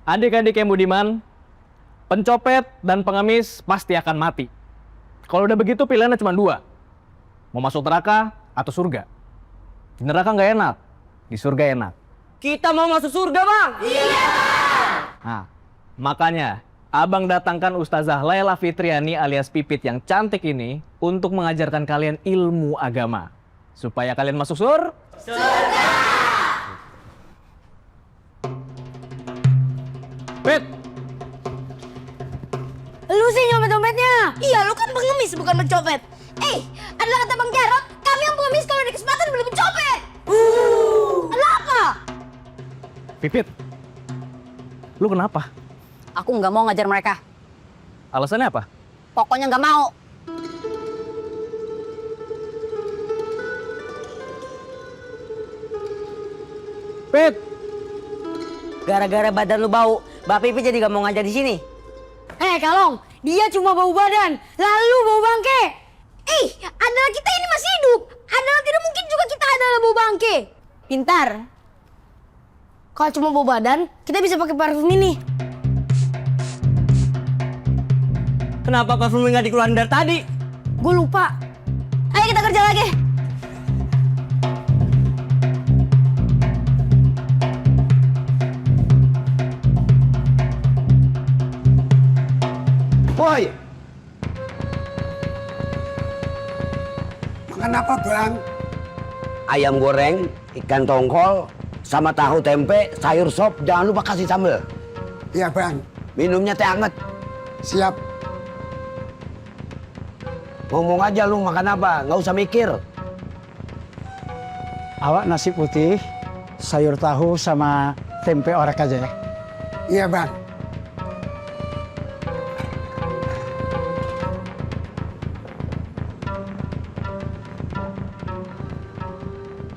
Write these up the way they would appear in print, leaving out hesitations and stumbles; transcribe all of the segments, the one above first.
Adik-adik yang budiman, pencopet dan pengemis pasti akan mati. Kalau udah begitu pilihannya cuma dua. Mau masuk neraka atau surga. Di neraka nggak enak, di surga enak. Kita mau masuk surga, Bang. Iya. Nah, makanya Abang datangkan Ustazah Laila Fitriani alias Pipit yang cantik ini untuk mengajarkan kalian ilmu agama. Supaya kalian masuk surga. Pit! Lu sih nyopet-nyopetnya. Iya, lu kan pengemis bukan pencopet. Adalah kata Bang Jarot, kami yang pengemis kalau ada kesempatan boleh mencopet. Adalah apa? Pipit, lu kenapa? Aku nggak mau ngajar mereka. Alasannya apa? Pokoknya nggak mau. Pit! Gara-gara badan lu bau, Mbak Pipi jadi gak mau ngajar di sini. Kalong, dia cuma bau badan, lalu bau bangke. Adalah kita ini masih hidup. Adalah tidak mungkin juga kita adalah bau bangke. Pintar. Kalau cuma bau badan, kita bisa pakai parfum ini. Kenapa parfumnya nggak dikeluarin dari tadi? Gue lupa. Ayo kita kerja lagi. Woi, makan apa bang? Ayam goreng, ikan tongkol, sama tahu tempe, sayur sop, jangan lupa kasih sambal. Iya bang, Minumnya teh anget. siap. Ngomong aja lu makan apa, nggak usah mikir. Awak nasi putih, sayur tahu sama tempe orek aja ya. Iya bang.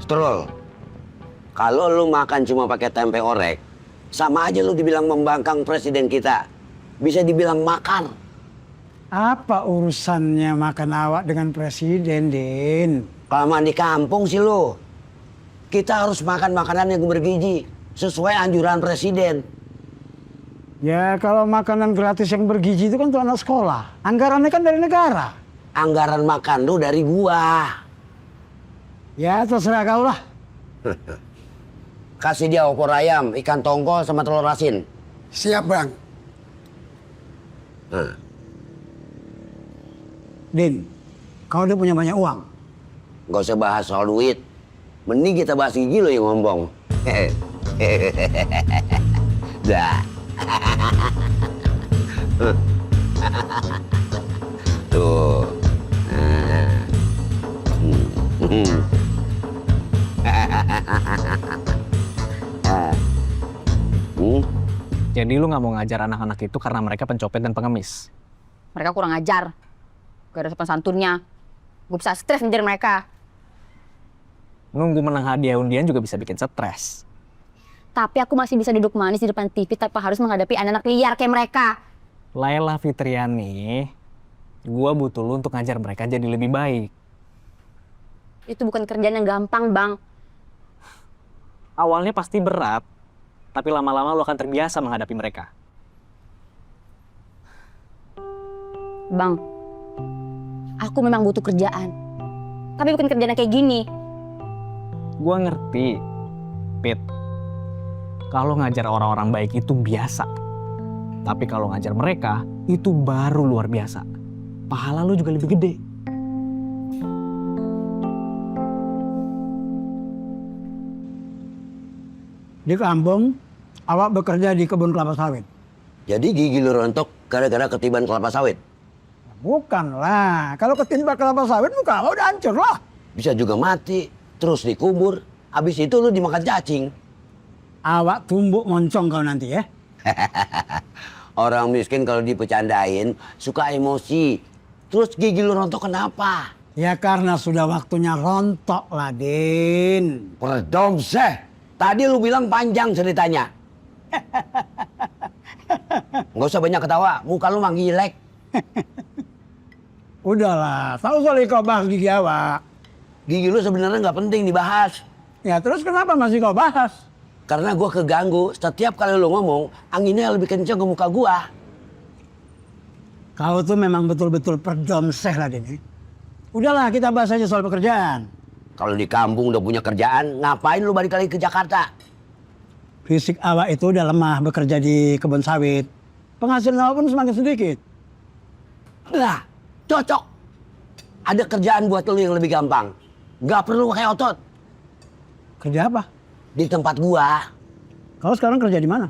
Strol, kalau lu makan cuma pakai tempe orek, sama aja lu dibilang membangkang presiden kita. Bisa dibilang makar. Apa urusannya makan awak dengan presiden, Din? Kelamaan di kampung sih lu. Kita harus makan makanan yang bergizi, sesuai anjuran presiden. Ya kalau makanan gratis yang bergizi itu kan untuk anak sekolah. Anggarannya kan dari negara. Anggaran makan lu dari gua. Ya terserah kau lah. Kasih dia opor ayam, ikan tongkol, sama telur asin. Siap bang. Din, kau udah punya banyak uang. Gak usah bahas soal duit. Mending kita bahas gigi lo yang ngomong. Dah. Tuh. Jadi lu nggak mau ngajar anak-anak itu karena mereka pencopet dan pengemis? Mereka kurang ajar. Gak ada sopan santunnya. Gue bisa stres ngejar mereka. Nunggu menang hadiah undian juga bisa bikin stres. Tapi aku masih bisa duduk manis di depan TV tanpa harus menghadapi anak-anak liar kayak mereka. Laila Fitriani, gua butuh lu untuk ngajar mereka jadi lebih baik. Itu bukan kerjaan yang gampang, Bang. Awalnya pasti berat, tapi lama-lama lu akan terbiasa menghadapi mereka. Bang, aku memang butuh kerjaan. Tapi bukan kerjaan yang kayak gini. Gua ngerti, Pit. Kalau ngajar orang-orang baik itu biasa. Tapi kalau ngajar mereka, itu baru luar biasa. Pahala lu juga lebih gede. Di kampung, awak bekerja di kebun kelapa sawit. Jadi gigi lu rontok gara-gara ketiban kelapa sawit? Bukan lah, kalau ketimpa kelapa sawit muka awak udah hancur lah. Bisa juga mati, terus dikubur. Habis itu lu dimakan cacing. Awak tumbuk moncong kau nanti ya. Orang miskin kalau dipecandain suka emosi. Terus gigi lu rontok kenapa? Ya karena sudah waktunya rontok lah, Din. Perdomseh, tadi lu bilang panjang ceritanya. Nggak usah banyak ketawa, muka lu mah gilek. Udahlah, tahu soal kau bahas gigi awak. Gigi lu sebenarnya nggak penting dibahas. Ya terus kenapa masih kau bahas? Karena gue keganggu setiap kali lu ngomong, anginnya lebih kenceng ke muka gue. Kau tuh memang betul-betul perdomseh lah, Din. Udahlah, kita bahas aja soal pekerjaan. Kalau di kampung udah punya kerjaan, ngapain lu balik lagi ke Jakarta? Fisik awak itu udah lemah bekerja di kebun sawit. Penghasilan awak pun semakin sedikit. Nah, cocok. Ada kerjaan buat lu yang lebih gampang. Gak perlu pakai otot. Kerja apa? Di tempat gua. Kau sekarang kerja di mana?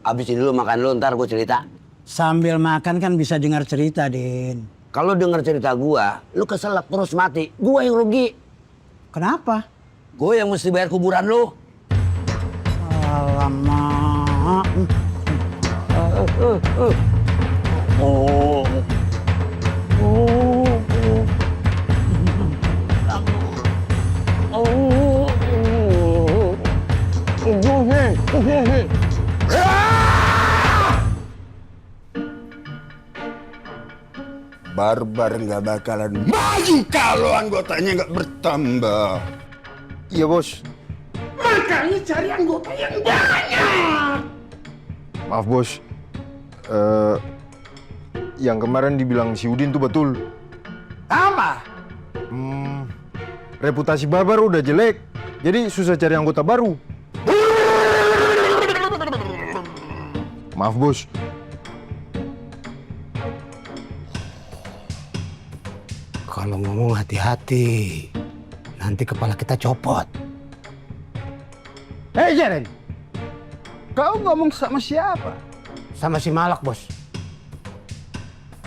Abis ini lu makan lu, ntar gua cerita. Sambil makan kan bisa dengar cerita, Din. Kalau denger cerita gua, lu keselak terus mati. Gua yang rugi. Kenapa? Gua yang mesti bayar kuburan lu. Alamak. Oh. Barbar nggak bakalan maju kalau anggotanya nggak bertambah. Iya bos. Makanya cari anggota yang banyak. Maaf bos. Yang kemarin dibilang si Udin tuh betul. Apa? Reputasi Barbar udah jelek. Jadi susah cari anggota baru. Maaf bos. Kalau ngomong hati-hati, nanti kepala kita copot. Hei Jaren, kau ngomong sama siapa? Sama si Malak, bos.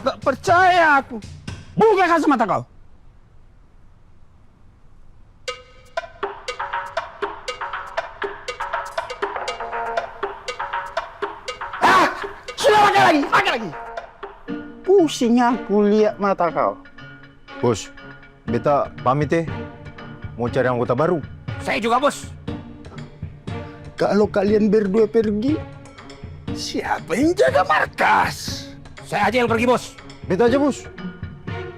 Gak percaya aku. Buka kacamata kau. Sudah pakai lagi. Pusing aku lihat mata kau. Bos, beta pamit ya. Mau cari anggota baru. Saya juga, bos. Kalau kalian berdua pergi, siapa yang jaga markas? Saya aja yang pergi, bos. Beta aja bos.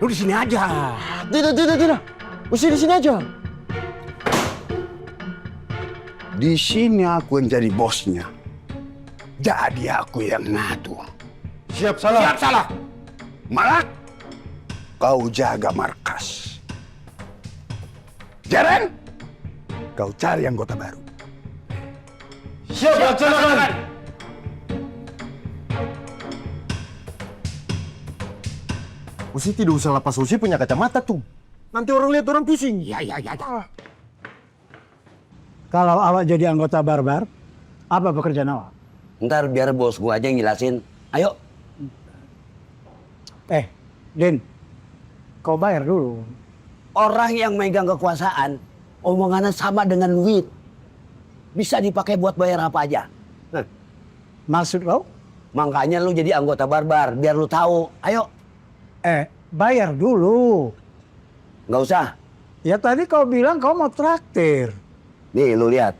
Lu di sini aja. Tidak. Bos di sini aja. Di sini aku yang jadi bosnya. Jadi aku yang ngatur. Siap salah. Siap salah. Malak, kau jaga markas. Jaren, kau cari anggota baru. Siap laksanakan. Usi tidak usah lepas Usi punya kacamata tuh. Nanti orang lihat orang pusing. Ya. Kalau awak jadi anggota Barbar, apa pekerjaan awak? Ntar biar bos gua aja yang jelasin. Ayo. Din, kau bayar dulu. Orang yang megang kekuasaan, omongannya sama dengan duit. Bisa dipakai buat bayar apa aja. Maksud kau? Makanya lu jadi anggota Barbar, biar lu tahu. Ayo. Bayar dulu. Nggak usah. Ya tadi kau bilang kau mau traktir. Nih, lu lihat.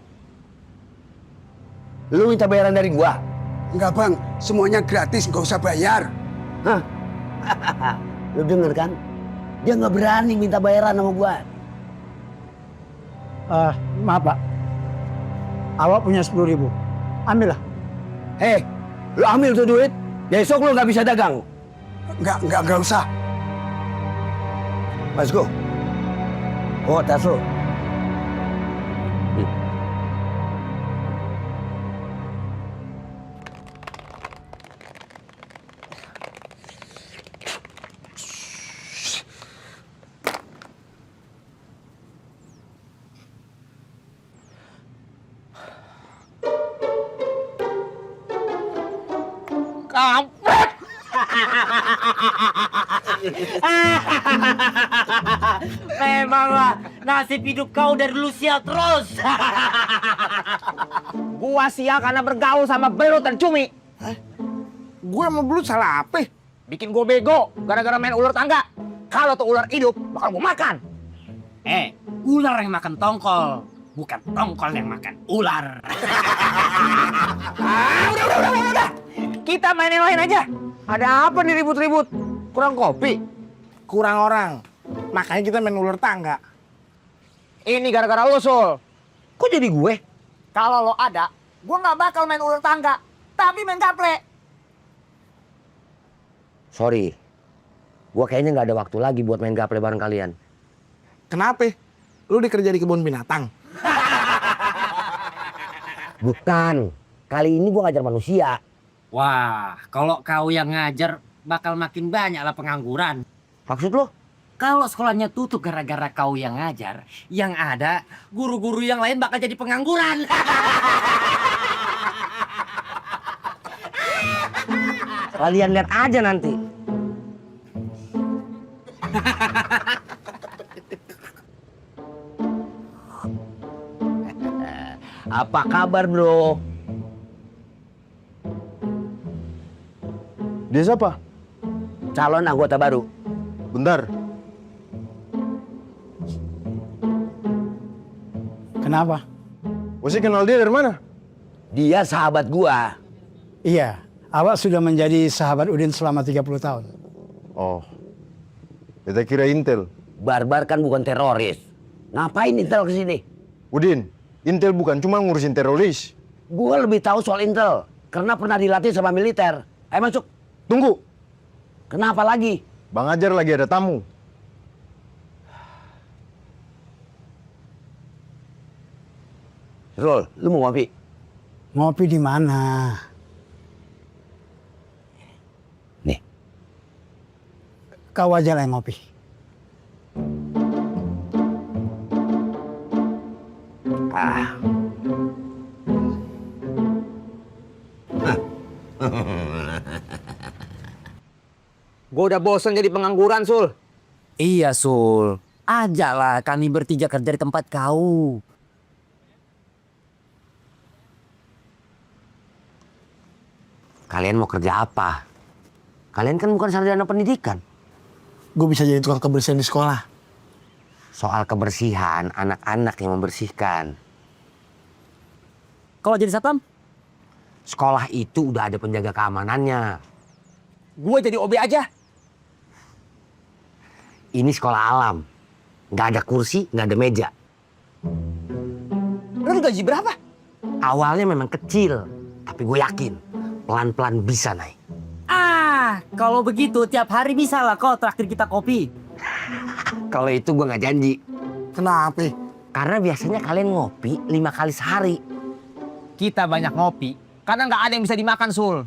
Lu minta bayaran dari gua. Enggak bang, semuanya gratis, nggak usah bayar. Hah? Lu denger kan? Dia nggak berani minta bayaran sama gua. Maaf Pak, awak punya 10.000. Ambillah. Lu ambil tuh duit. Besok lu nggak bisa dagang. Enggak usah. Let's go. Oh, tas lu. Kampret. Memanglah nasib hidup kau dari dulu sial terus. Gua sial karena bergaul sama Belut dan Cumi. Gue sama Belut salah apa? Bikin gue bego gara-gara main ular tangga. Kalau tuh ular hidup, bakal gue makan. Ular yang makan tongkol, bukan tongkol yang makan ular. Udah. Kita main yang lain aja. Ada apa nih ribut-ribut? Kurang kopi? Kurang orang. Makanya kita main ular tangga. Ini gara-gara lo, Sul. Kok jadi gue? Kalau lo ada, gue nggak bakal main ular tangga, tapi main gaple. Sorry, gue kayaknya nggak ada waktu lagi buat main gaple bareng kalian. Kenapa? Lu dikerja di kebun binatang? Bukan, kali ini gue ngajar manusia. Wah, kalau kau yang ngajar bakal makin banyak lah pengangguran. Maksud lo? Kalau sekolahnya tutup gara-gara kau yang ngajar, yang ada guru-guru yang lain bakal jadi pengangguran. Kalian lihat aja nanti. Apa kabar, bro? Dia siapa? Calon anggota baru. Bentar. Kenapa? Osi kenal dia dari mana? Dia sahabat gua. Iya, awak sudah menjadi sahabat Udin selama 30 tahun. Oh, kita kira Intel. Barbar kan bukan teroris. Ngapain Intel kesini? Udin, Intel bukan cuma ngurusin teroris. Gua lebih tahu soal Intel karena pernah dilatih sama militer. Ayo masuk. Tunggu, Kenapa lagi? Bang Ajar lagi ada tamu. Rol, lu mau ngopi? Ngopi di mana? Nih. Kau aja lah yang ngopi. Ah. Gue udah bosen jadi pengangguran, Sul. Iya, Sul. Ajaklah kami bertiga kerja di tempat kau. Kalian mau kerja apa? Kalian kan bukan sarjana pendidikan. Gue bisa jadi tukang kebersihan di sekolah. Soal kebersihan, anak-anak yang membersihkan. Kalau jadi satpam? Sekolah itu udah ada penjaga keamanannya. Gue jadi OB aja. Ini sekolah alam. Nggak ada kursi, nggak ada meja. Lu gaji berapa? Awalnya memang kecil, tapi gue yakin pelan-pelan bisa naik. Ah, kalau begitu tiap hari bisa lah kau traktir kita kopi. Kalau itu gue nggak janji. Kenapa? Karena biasanya kalian ngopi 5 kali sehari. Kita banyak ngopi, karena nggak ada yang bisa dimakan, Sul.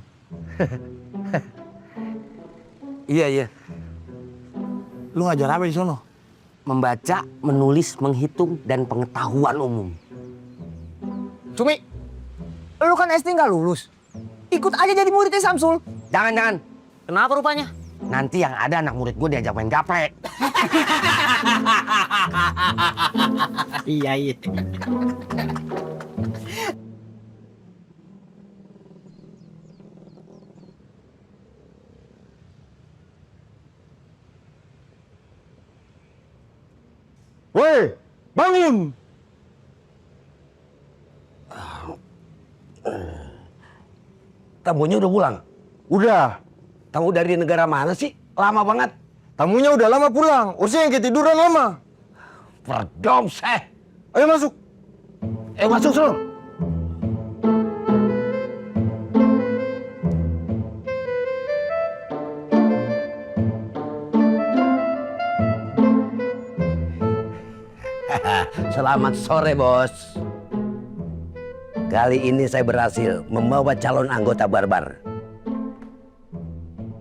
Iya, iya. Lu ngajar apa di sono? Membaca, menulis, menghitung, dan pengetahuan umum. Cumi, lu kan SD nggak lulus. Ikut aja jadi muridnya Samsul. Jangan. Kenapa rupanya? Nanti yang ada anak murid gue diajak main gaplek. Iya. Woi, bangun! Tamunya udah pulang? Udah, Tamu dari negara mana sih? Lama banget. tamunya udah lama pulang. Osi yang ketiduran lama. Perdomseh. Ayo masuk. Masuk, Sul. Selamat sore, Bos. Kali ini saya berhasil membawa calon anggota Barbar.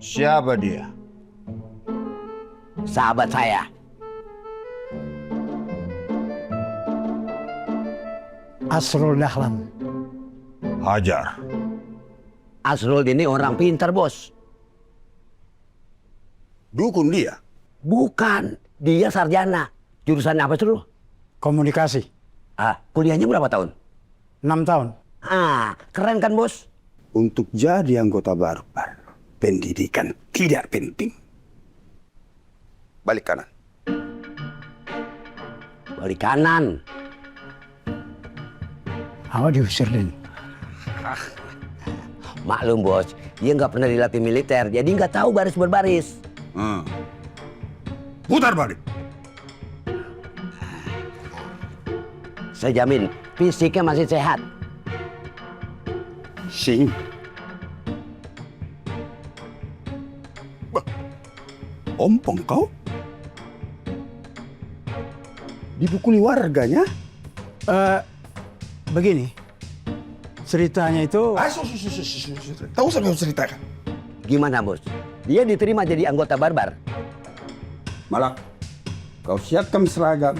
Siapa dia? Sahabat saya. Asrul Dahlan. Hajar. Asrul ini orang pintar, Bos. Dukun dia. Bukan, dia sarjana. Jurusan apa, Asrul? Komunikasi. Kuliahnya berapa tahun? 6 tahun. Keren kan, Bos? Untuk jadi anggota Barbar, pendidikan tidak penting. Balik kanan. Balik kanan. Awak diusir, Din. Maklum, Bos. Dia nggak pernah dilatih militer, jadi nggak tahu baris berbaris. Putar balik. Saya jamin fisiknya masih sehat. Sing. Ompong kau? Dipukuli warganya? Begini, ceritanya itu Tahu sampai ceritakan. Gimana bos? Dia diterima jadi anggota barbar. Malak, kau siapkan seragam.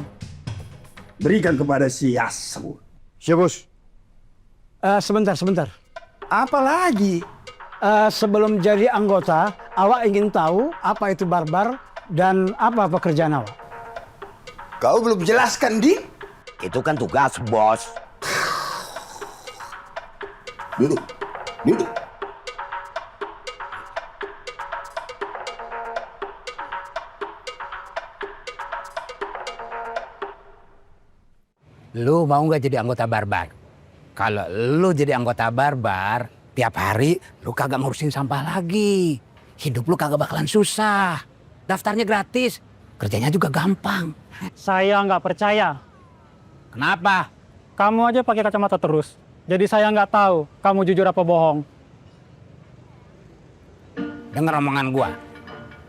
Berikan kepada si Yasru. Siap, Bos. sebentar. Apa lagi? Sebelum jadi anggota, awak ingin tahu apa itu barbar dan apa pekerjaan awak? Kau belum jelaskan, Din? Itu kan tugas bos. Duduk. Lu mau nggak jadi anggota barbar? Kalau lu jadi anggota barbar, tiap hari lu kagak ngurusin sampah lagi. Hidup lu kagak bakalan susah. Daftarnya gratis, kerjanya juga gampang. Saya nggak percaya. Kenapa? Kamu aja pakai kacamata terus. Jadi saya nggak tahu kamu jujur apa bohong. Dengar omongan gua.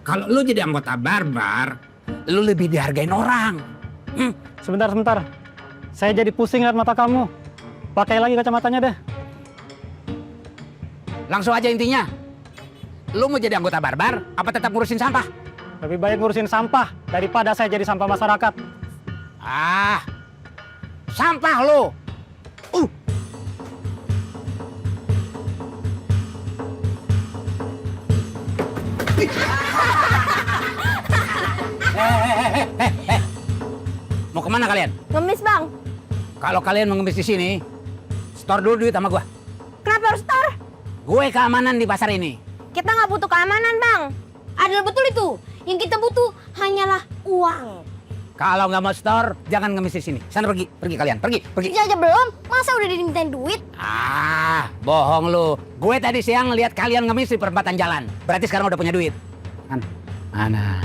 Kalau lu jadi anggota barbar, lu lebih dihargain orang. Sebentar. Saya jadi pusing lihat mata kamu. Pakai lagi kacamatanya deh. Langsung aja intinya. Lu mau jadi anggota barbar, apa tetap ngurusin sampah? Lebih baik ngurusin sampah daripada saya jadi sampah masyarakat. Ah, sampah lu. Mau kemana kalian? Ngemis bang. Kalau kalian mau ngemis di sini, store dulu duit sama gua. Kenapa harus store? Gue keamanan di pasar ini. Kita nggak butuh keamanan bang. Adalah betul itu. Yang kita butuh hanyalah uang. Kalau nggak mau store, jangan ngemis di sini. Sana pergi kalian, pergi. Kerja aja belum, masa udah dimintain duit? Ah, bohong lu. Gue tadi siang lihat kalian ngemis di perempatan jalan. Berarti sekarang udah punya duit. Mana?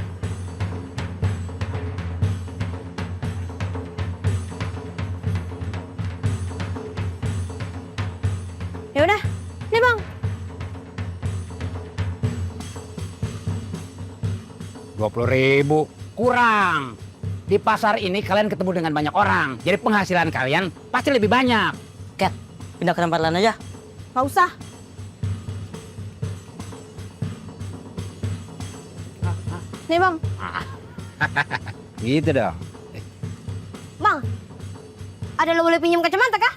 Ya udah, nih bang. 20.000 kurang. Di pasar ini kalian ketemu dengan banyak orang. Jadi penghasilan kalian pasti lebih banyak. Cat, pindah ke tempat lain aja. Nggak usah. Nih bang. Gitu dong. Bang, ada lo boleh pinjam kacamata kah?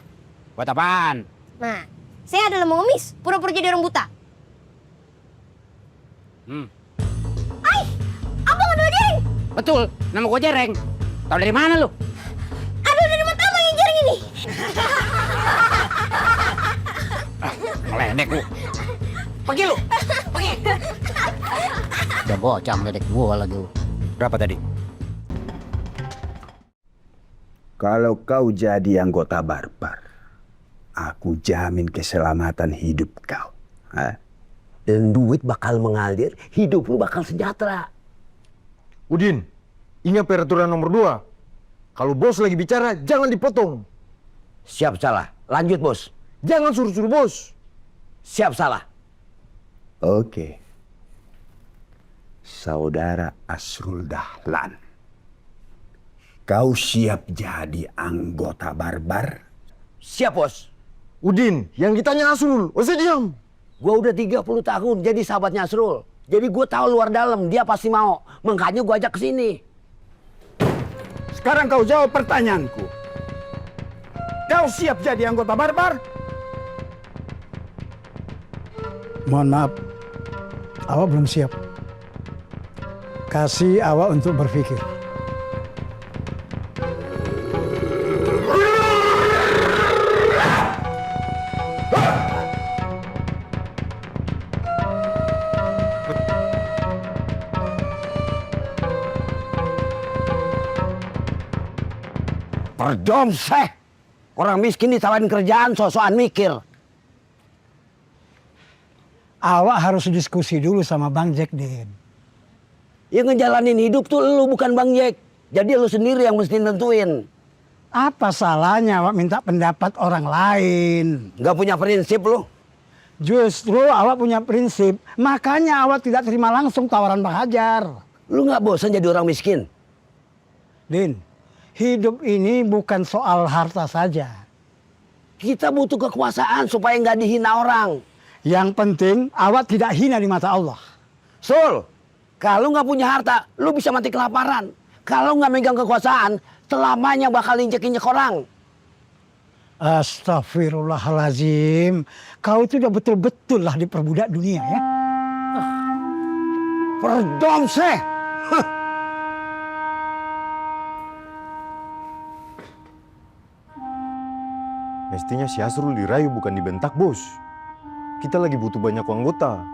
Buat apaan? Nah, saya adalah mau ngemis, pura-pura jadi orang buta. Ay, abang ada jaring. Betul, nama gue Jereng. Tahu dari mana lu? Aduh, dari mata abang yang jaring ini. Meledek lu. Pergi lu. Pergi. Udah bocah meledek gua lagi. Berapa tadi? Kalau kau jadi anggota barbar, aku jamin keselamatan hidup kau. Dan duit bakal mengalir, hidup lu bakal sejahtera. Udin, ingat peraturan nomor 2. Kalau bos lagi bicara, jangan dipotong. Siap salah, lanjut bos. Jangan suruh-suruh bos. Siap salah. Oke. Saudara Asrul Dahlan. Kau siap jadi anggota barbar? Siap bos. Udin, yang ditanya Asrul, usah diam. Gua udah 30 tahun jadi sahabatnya Asrul. Jadi gue tahu luar dalam, dia pasti mau. Makanya gue ajak ke sini. Sekarang kau jawab pertanyaanku. Kau siap jadi anggota barbar? Mohon maaf, awak belum siap. Kasih awak untuk berpikir. Perdomseh. Orang miskin ditawarin kerjaan, sosokan mikir. Awak harus diskusi dulu sama Bang Jack, Din. Yang ngejalanin hidup tuh lu bukan Bang Jack. Jadi lu sendiri yang mesti nentuin. Apa salahnya awak minta pendapat orang lain? Nggak punya prinsip lu. Justru awak punya prinsip, makanya awak tidak terima langsung tawaran Bang Hajar. Lu nggak bosan jadi orang miskin? Din, hidup ini bukan soal harta saja. Kita butuh kekuasaan supaya nggak dihina orang. Yang penting awak tidak hina di mata Allah. Sul, kalau nggak punya harta, lu bisa mati kelaparan. Kalau nggak megang kekuasaan, selamanya bakal injek-injek orang. Astagfirullahalazim. Kau itu udah betul-betul lah diperbudak dunia ya. Perdomseh. Mestinya si Asrul dirayu bukan dibentak, Bos. Kita lagi butuh banyak anggota.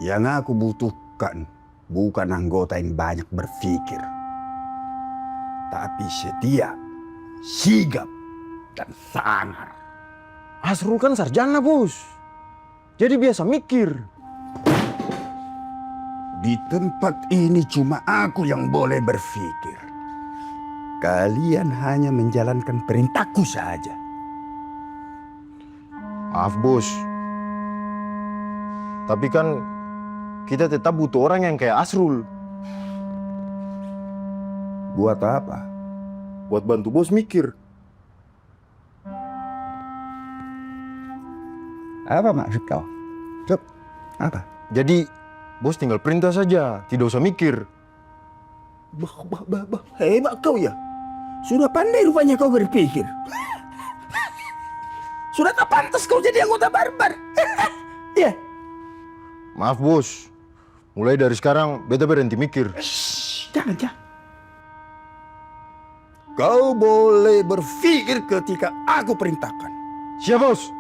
Yang aku butuhkan bukan anggota yang banyak berpikir, tapi setia, sigap, dan sangar. Asrul kan sarjana, Bos. Jadi biasa mikir. Di tempat ini cuma aku yang boleh berpikir. Kalian hanya menjalankan perintahku saja. Maaf, Bos. Tapi kan kita tetap butuh orang yang kayak Asrul. Buat apa? Buat bantu Bos mikir. Apa maksud kau? Cep, apa? Jadi Bos tinggal perintah saja, tidak usah mikir. Hebat kau ya. Sudah pandai rupanya kau berpikir. Sudah tak pantas kau jadi anggota barbar. Ya. Maaf, Bos. Mulai dari sekarang beta berhenti mikir. Jangan. Kau boleh berpikir ketika aku perintahkan. Siap, Bos.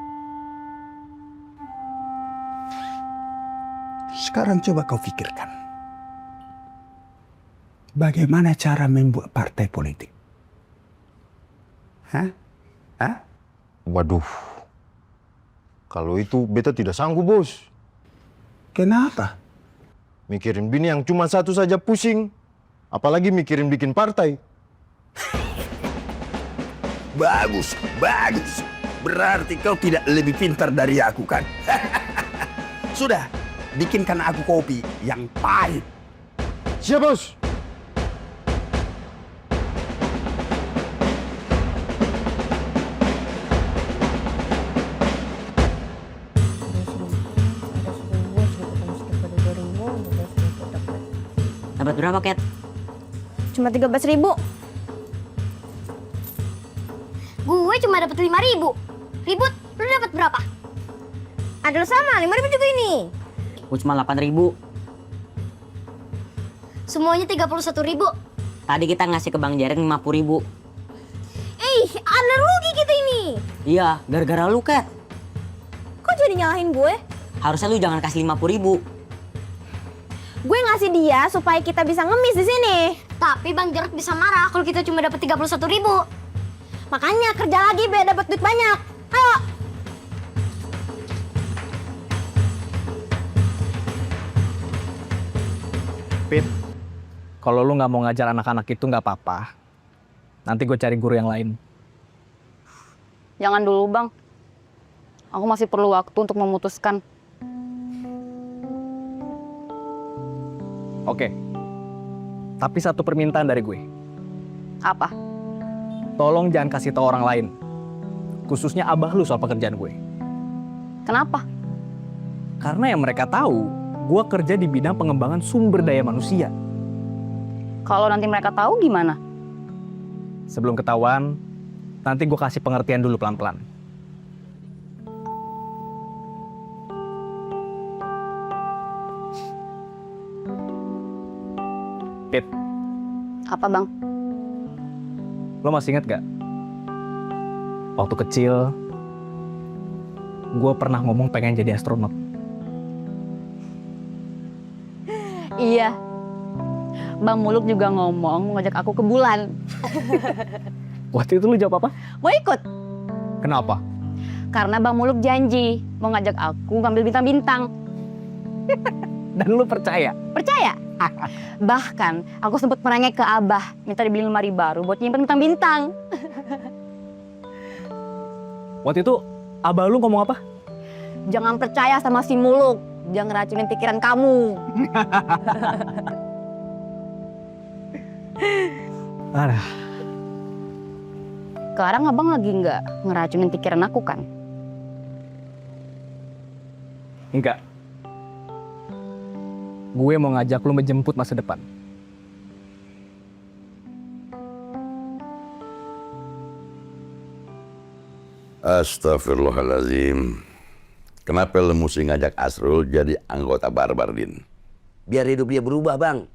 Sekarang coba kau pikirkan. Bagaimana cara membuat partai politik? Hah? Waduh. Kalau itu beta tidak sanggup, Bos. Kenapa? Mikirin bini yang cuma satu saja pusing. Apalagi mikirin bikin partai. Bagus. Berarti kau tidak lebih pintar dari aku kan? Sudah, bikinkan aku kopi yang pahit. Siap, Bos. Dapat berapa, Ket? Cuma 13.000. Gue cuma dapat 5.000. Ribut, lu dapat berapa? Adalah sama, 5.000 juga ini. Gue cuma 8.000. Semuanya 31.000. Tadi kita ngasih ke Bang Jaren 50.000. Ada rugi kita ini. Iya, gara-gara lu, Ket. Kok jadi nyalahin gue? Harusnya lu jangan kasih 50.000. Gue ngasih dia supaya kita bisa ngemis di sini. Tapi Bang Jarot bisa marah kalau kita cuma dapat 31.000. Makanya kerja lagi biar dapat duit banyak. Ayo. Pit, kalau lu nggak mau ngajar anak-anak itu nggak apa-apa. Nanti gue cari guru yang lain. Jangan dulu, Bang. Aku masih perlu waktu untuk memutuskan. Oke. Tapi satu permintaan dari gue. Apa? Tolong jangan kasih tahu orang lain. Khususnya abah lu soal pekerjaan gue. Kenapa? Karena yang mereka tahu, gue kerja di bidang pengembangan sumber daya manusia. Kalau nanti mereka tahu gimana? Sebelum ketahuan, nanti gue kasih pengertian dulu pelan-pelan. Pit, Apa, Bang? lo masih inget gak? Waktu kecil, gue pernah ngomong pengen jadi astronot. Iya. Bang Muluk juga ngomong mau ngajak aku ke bulan. Waktu itu lu jawab apa? Mau ikut? Kenapa? Karena Bang Muluk janji mau ngajak aku ngambil bintang-bintang. Dan lu percaya? Percaya? Bahkan aku sempat merengek ke Abah, minta dibeliin lemari baru buat nyimpen bintang-bintang. Waktu itu abah lu ngomong apa? Jangan percaya sama si Muluk, jangan racunin pikiran kamu. Aduh. Sekarang abang lagi nggak ngeracunin pikiran aku kan? Enggak. Gue mau ngajak lu menjemput masa depan. Astagfirullahaladzim. Kenapa lu mesti ngajak Asrul jadi anggota Barbar, Din? Biar hidup dia berubah, Bang.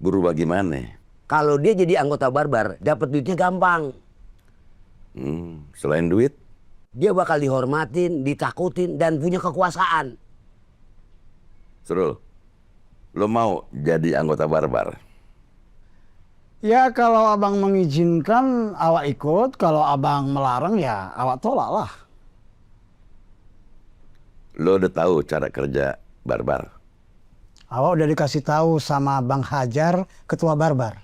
Berubah gimana? Kalau dia jadi anggota Barbar, dapat duitnya gampang. Selain duit? Dia bakal dihormatin, ditakutin, dan punya kekuasaan. Asrul, lu mau jadi anggota Barbar? Ya kalau abang mengizinkan, awak ikut. Kalau abang melarang, ya awak tolak lah. Lu udah tahu cara kerja Barbar? Awak udah dikasih tahu sama Bang Hajar, ketua Barbar.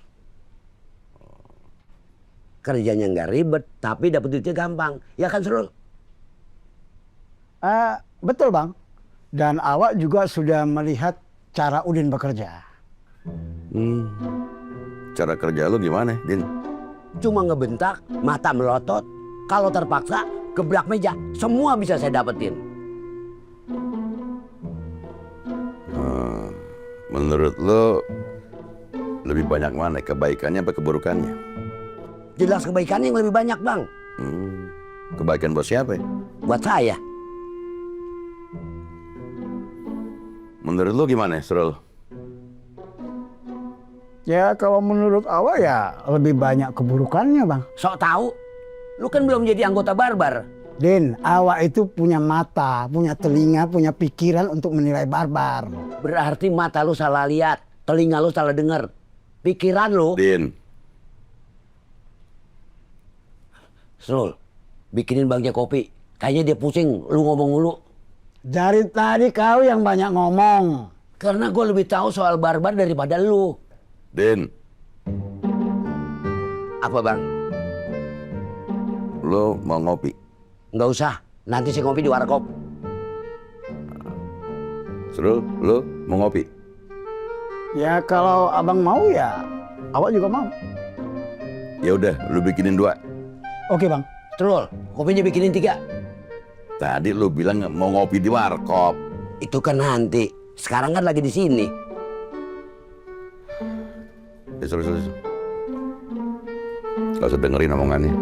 Kerjanya nggak ribet, tapi dapat duitnya gampang. Ya kan, Srul? Betul, Bang. Dan awak juga sudah melihat cara Udin bekerja. Cara kerja lu gimana, Din? Cuma ngebentak, mata melotot. Kalau terpaksa, gebrak meja. Semua bisa saya dapetin. Menurut lo lebih banyak mana, kebaikannya apa keburukannya? Jelas kebaikannya yang lebih banyak, Bang. Kebaikan buat siapa? Buat saya. Menurut lo gimana, Srul? Ya kalau menurut awak ya lebih banyak keburukannya, Bang. Sok tahu? Lu kan belum jadi anggota Barbar. Din, awak itu punya mata, punya telinga, punya pikiran untuk menilai Barbar. Berarti mata lu salah lihat, telinga lu salah dengar. Pikiran lu... Din. Srul, bikinin Bangnya kopi. Kayaknya dia pusing, lu ngomong mulu. Dari tadi kau yang banyak ngomong. Karena gue lebih tahu soal Barbar daripada lu. Din. Apa, Bang? Lo mau ngopi? Nggak usah, nanti saya ngopi di warkop. Srul, lo mau ngopi? Ya kalau abang mau ya, awak juga mau. Ya udah, lu bikinin 2. Oke, Bang. Srul, kopinya bikinin 3. Tadi lu bilang mau ngopi di warkop. Itu kan nanti. Sekarang kan lagi di sini. Srul. Gak usah dengerin omongannya.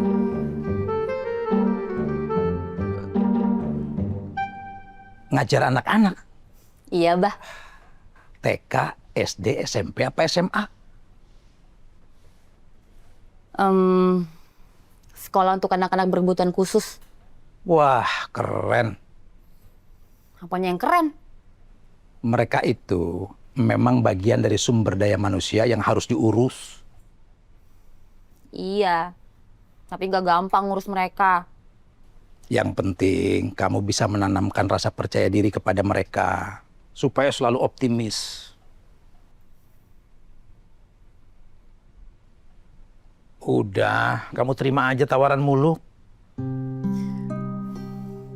Ngajar anak-anak? Iya, Bah. TK, SD, SMP, apa SMA? Sekolah untuk anak-anak berkebutuhan khusus. Wah, keren. Apanya yang keren? Mereka itu memang bagian dari sumber daya manusia yang harus diurus. Iya, tapi nggak gampang ngurus mereka. Yang penting kamu bisa menanamkan rasa percaya diri kepada mereka supaya selalu optimis. Udah, kamu terima aja tawaran Muluk.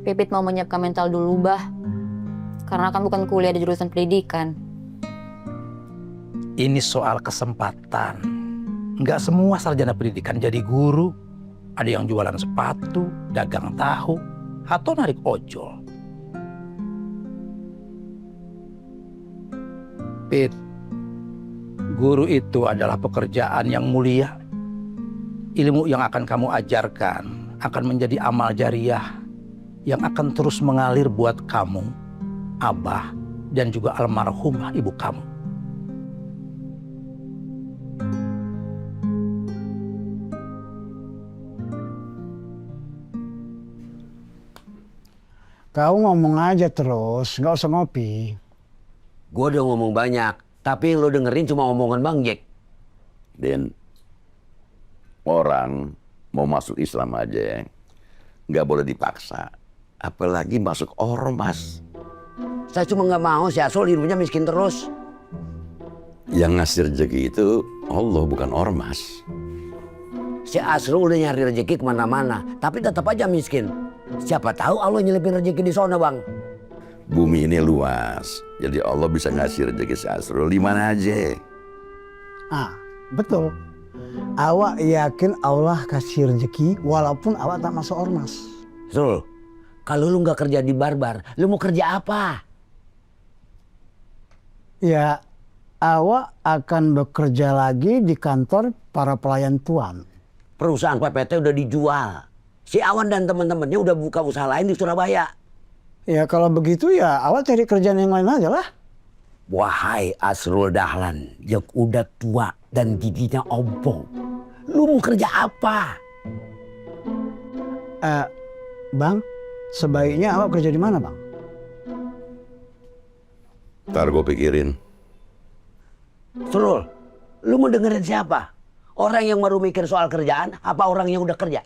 Pipit mau menyiapkan mental dulu, Bah. Karena kan bukan kuliah di jurusan pendidikan. Ini soal kesempatan. Nggak semua sarjana pendidikan jadi guru. Ada yang jualan sepatu, dagang tahu, atau narik ojol. Pit, guru itu adalah pekerjaan yang mulia. Ilmu yang akan kamu ajarkan akan menjadi amal jariah yang akan terus mengalir buat kamu, Abah, dan juga almarhumah ibu kamu. Kau ngomong aja terus, nggak usah ngopi. Gue udah ngomong banyak, tapi lo dengerin cuma omongan Bang Jack. Din, orang mau masuk Islam aja nggak boleh dipaksa. Apalagi masuk ormas. Saya cuma nggak mau si Asrul hidupnya miskin terus. Yang ngasih rezeki itu Allah, bukan ormas. Si Asrul udah nyari rezeki kemana-mana, tapi tetap aja miskin. Siapa tahu Allah nyelipin rezeki di sana, Bang. Bumi ini luas, jadi Allah bisa ngasih rezeki si Asrul di mana aja. Ah, betul. Awak yakin Allah kasih rezeki walaupun awak tak masuk ormas? Asrul, kalau lu nggak kerja di barbar, lu mau kerja apa? Ya, awak akan bekerja lagi di kantor para pelayan tuan. Perusahaan PPT udah dijual. Si Awan dan teman-temannya udah buka usaha lain di Surabaya. Ya kalau begitu ya awak cari kerjaan yang lain aja lah. Wahai Asrul Dahlan yang udah tua dan giginya ompong. Lu mau kerja apa? Bang, sebaiknya awak kerja di mana, Bang? Ntar gue pikirin. Asrul, lu mau dengerin siapa? Orang yang baru mikir soal kerjaan apa orang yang udah kerja?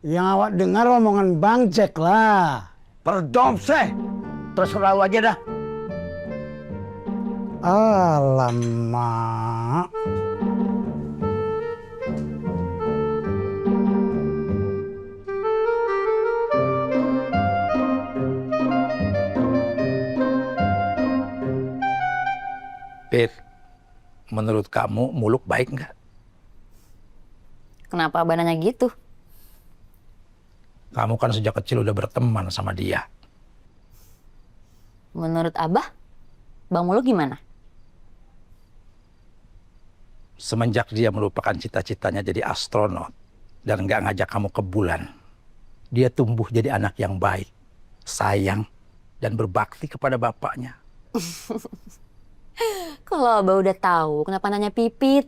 Yang awak dengar omongan Bang Jack lah. Perdomseh, terserah lu aja dah. Alamak. Pit, menurut kamu Muluk baik nggak? Kenapa abah nanya gitu? Kamu kan sejak kecil udah berteman sama dia. Menurut abah, Bang Muluk gimana? Semenjak dia melupakan cita-citanya jadi astronot dan nggak ngajak kamu ke bulan, dia tumbuh jadi anak yang baik, sayang, dan berbakti kepada bapaknya. Kalau abah udah tahu, kenapa nanya Pipit?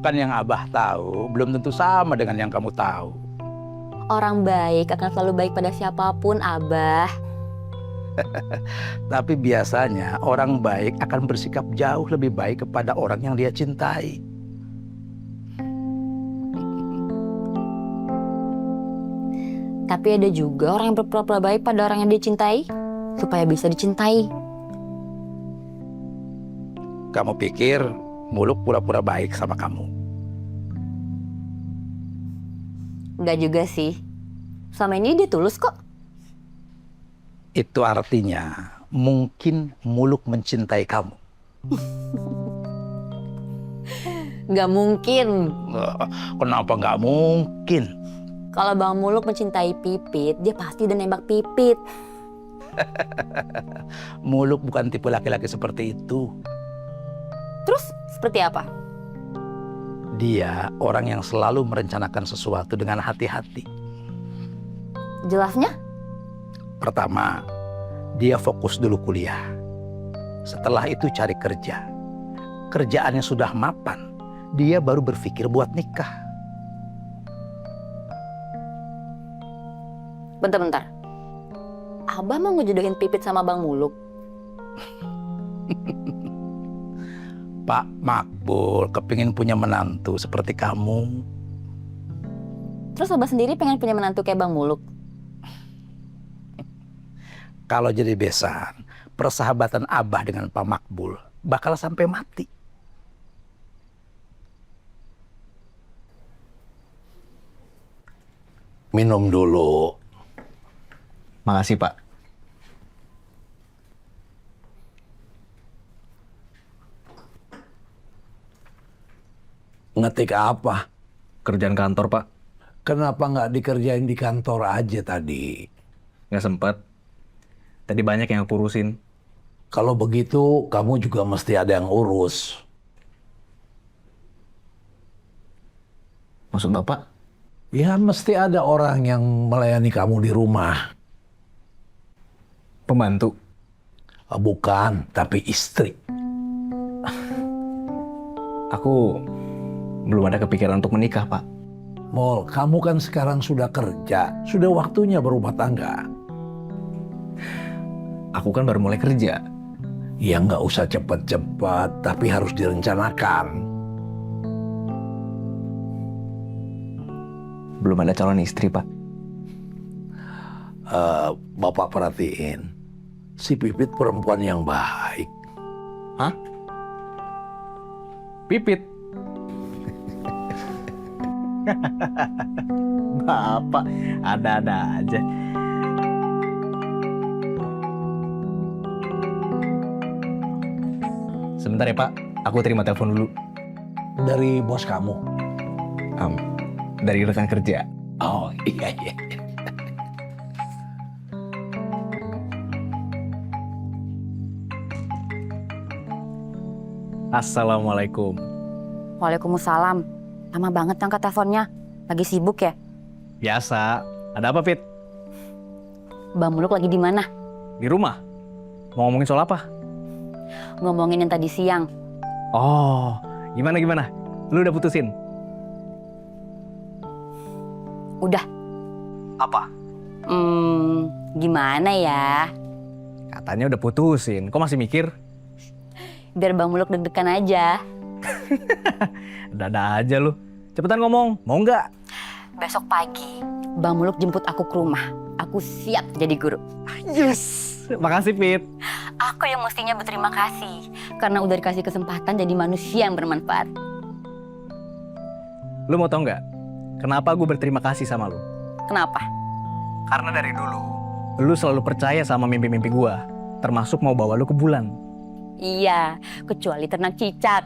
Kan yang Abah tahu belum tentu sama dengan yang kamu tahu. Orang baik akan selalu baik pada siapapun, Abah. Tapi biasanya orang baik akan bersikap jauh lebih baik kepada orang yang dia cintai. Tapi ada juga orang yang berpura-pura baik pada orang yang dia cintai, supaya bisa dicintai. Kamu pikir Muluk pura-pura baik sama kamu? Enggak juga sih. Selama ini dia tulus kok. Itu artinya mungkin Muluk mencintai kamu. Nggak mungkin. Kenapa nggak mungkin? Kalau Bang Muluk mencintai Pipit, dia pasti udah nembak Pipit. Muluk bukan tipe laki-laki seperti itu. Terus seperti apa? Dia orang yang selalu merencanakan sesuatu dengan hati-hati. Jelasnya? Pertama, dia fokus dulu kuliah. Setelah itu cari kerja. Kerjaannya sudah mapan, dia baru berpikir buat nikah. Bentar-bentar. Abah mau ngejodohin Pipit sama Bang Muluk? Pak Makbul kepingin punya menantu seperti kamu. Terus Abah sendiri pengen punya menantu kayak Bang Muluk? Kalau jadi besan, persahabatan Abah dengan Pak Makbul bakal sampai mati. Minum dulu. Makasih, Pak. Ngetik apa? Kerjaan kantor, Pak. Kenapa nggak dikerjain di kantor aja tadi? Nggak sempet. Tadi banyak yang aku urusin. Kalau begitu, kamu juga mesti ada yang urus. Maksud Bapak? Ya, mesti ada orang yang melayani kamu di rumah. Pembantu? Bukan, tapi istri. Aku belum ada kepikiran untuk menikah, Pak. Mol, kamu kan sekarang sudah kerja. Sudah waktunya berumah tangga. Aku kan baru mulai kerja. Ya nggak usah cepat-cepat, tapi harus direncanakan. Belum ada calon istri, Pak. Bapak perhatiin, si Pipit perempuan yang baik. Hah? Pipit. Bapak ada-ada aja. Sebentar ya Pak, aku terima telepon dulu. Dari bos kamu. Dari rekan kerja. Oh iya iya. Assalamualaikum. Waalaikumsalam. Lama banget angkat teleponnya. Lagi sibuk ya? Biasa. Ada apa, Pit? Bang Muluk lagi di mana? Di rumah. Mau ngomongin soal apa? Ngomongin yang tadi siang. Oh, gimana? Lu udah putusin? Udah. Apa? Gimana ya? Katanya udah putusin. Kok masih mikir? Biar Bang Muluk deg-degan aja. Ada aja lu. Cepetan ngomong, mau nggak? Besok pagi, Bang Muluk jemput aku ke rumah. Aku siap jadi guru. Yes! Makasih, Pit. Aku yang mestinya berterima kasih. Karena udah dikasih kesempatan jadi manusia yang bermanfaat. Lu mau tau nggak? Kenapa gue berterima kasih sama lu? Kenapa? Karena dari dulu, lu selalu percaya sama mimpi-mimpi gue. Termasuk mau bawa lu ke bulan. Iya, kecuali ternak cicak.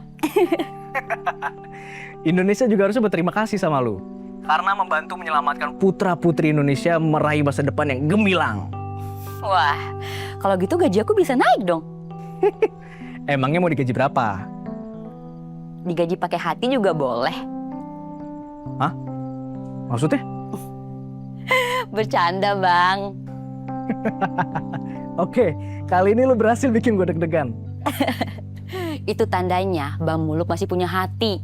Indonesia juga harusnya berterima kasih sama lu. Karena membantu menyelamatkan putra-putri Indonesia meraih masa depan yang gemilang. Wah, kalau gitu gaji aku bisa naik dong. Emangnya mau digaji berapa? Digaji pakai hati juga boleh. Hah? Maksudnya? Bercanda, Bang. Oke, kali ini lu berhasil bikin gue deg-degan. Itu tandanya Bang Muluk masih punya hati.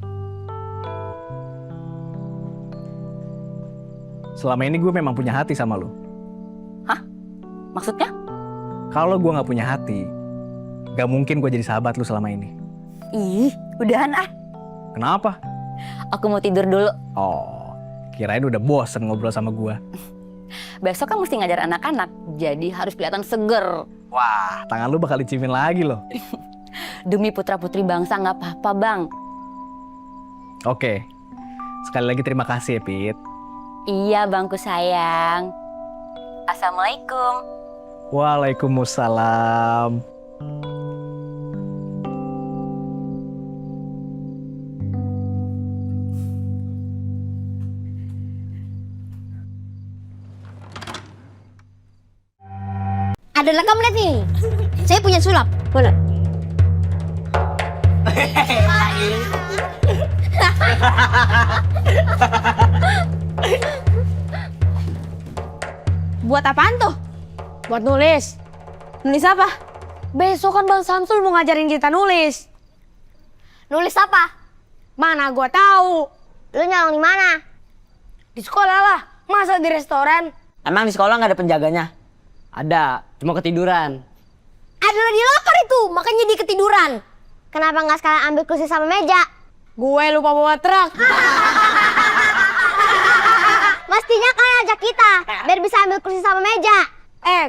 Selama ini gue memang punya hati sama lu. Hah? Maksudnya? Kalau gue gak punya hati, gak mungkin gue jadi sahabat lu selama ini. Ih, udahan ah. Kenapa? Aku mau tidur dulu. Oh, kirain udah bosen ngobrol sama gue. Besok kan mesti ngajar anak-anak, jadi harus kelihatan seger. Wah, tangan lu bakal diciumin lagi loh. Demi putra-putri bangsa nggak apa-apa, Bang. Oke, sekali lagi terima kasih ya, Pit. Iya, Bangku sayang. Assalamualaikum. Waalaikumsalam. Ada rekam lihat nih. Saya punya sulap. Mana? Buat apaan tuh? Buat nulis. Nulis apa? Besok kan Bang Samsul mau ngajarin kita nulis. Nulis apa? Mana gua tahu. Lu nyolong di mana? Di sekolah lah. Masa di restoran? Emang di sekolah nggak ada penjaganya? Ada, cuma ketiduran. Adalah di loker itu, makanya dia ketiduran. Kenapa nggak sekalian ambil kursi sama meja? Gue lupa bawa truk. Mestinya kalian ajak kita, biar bisa ambil kursi sama meja.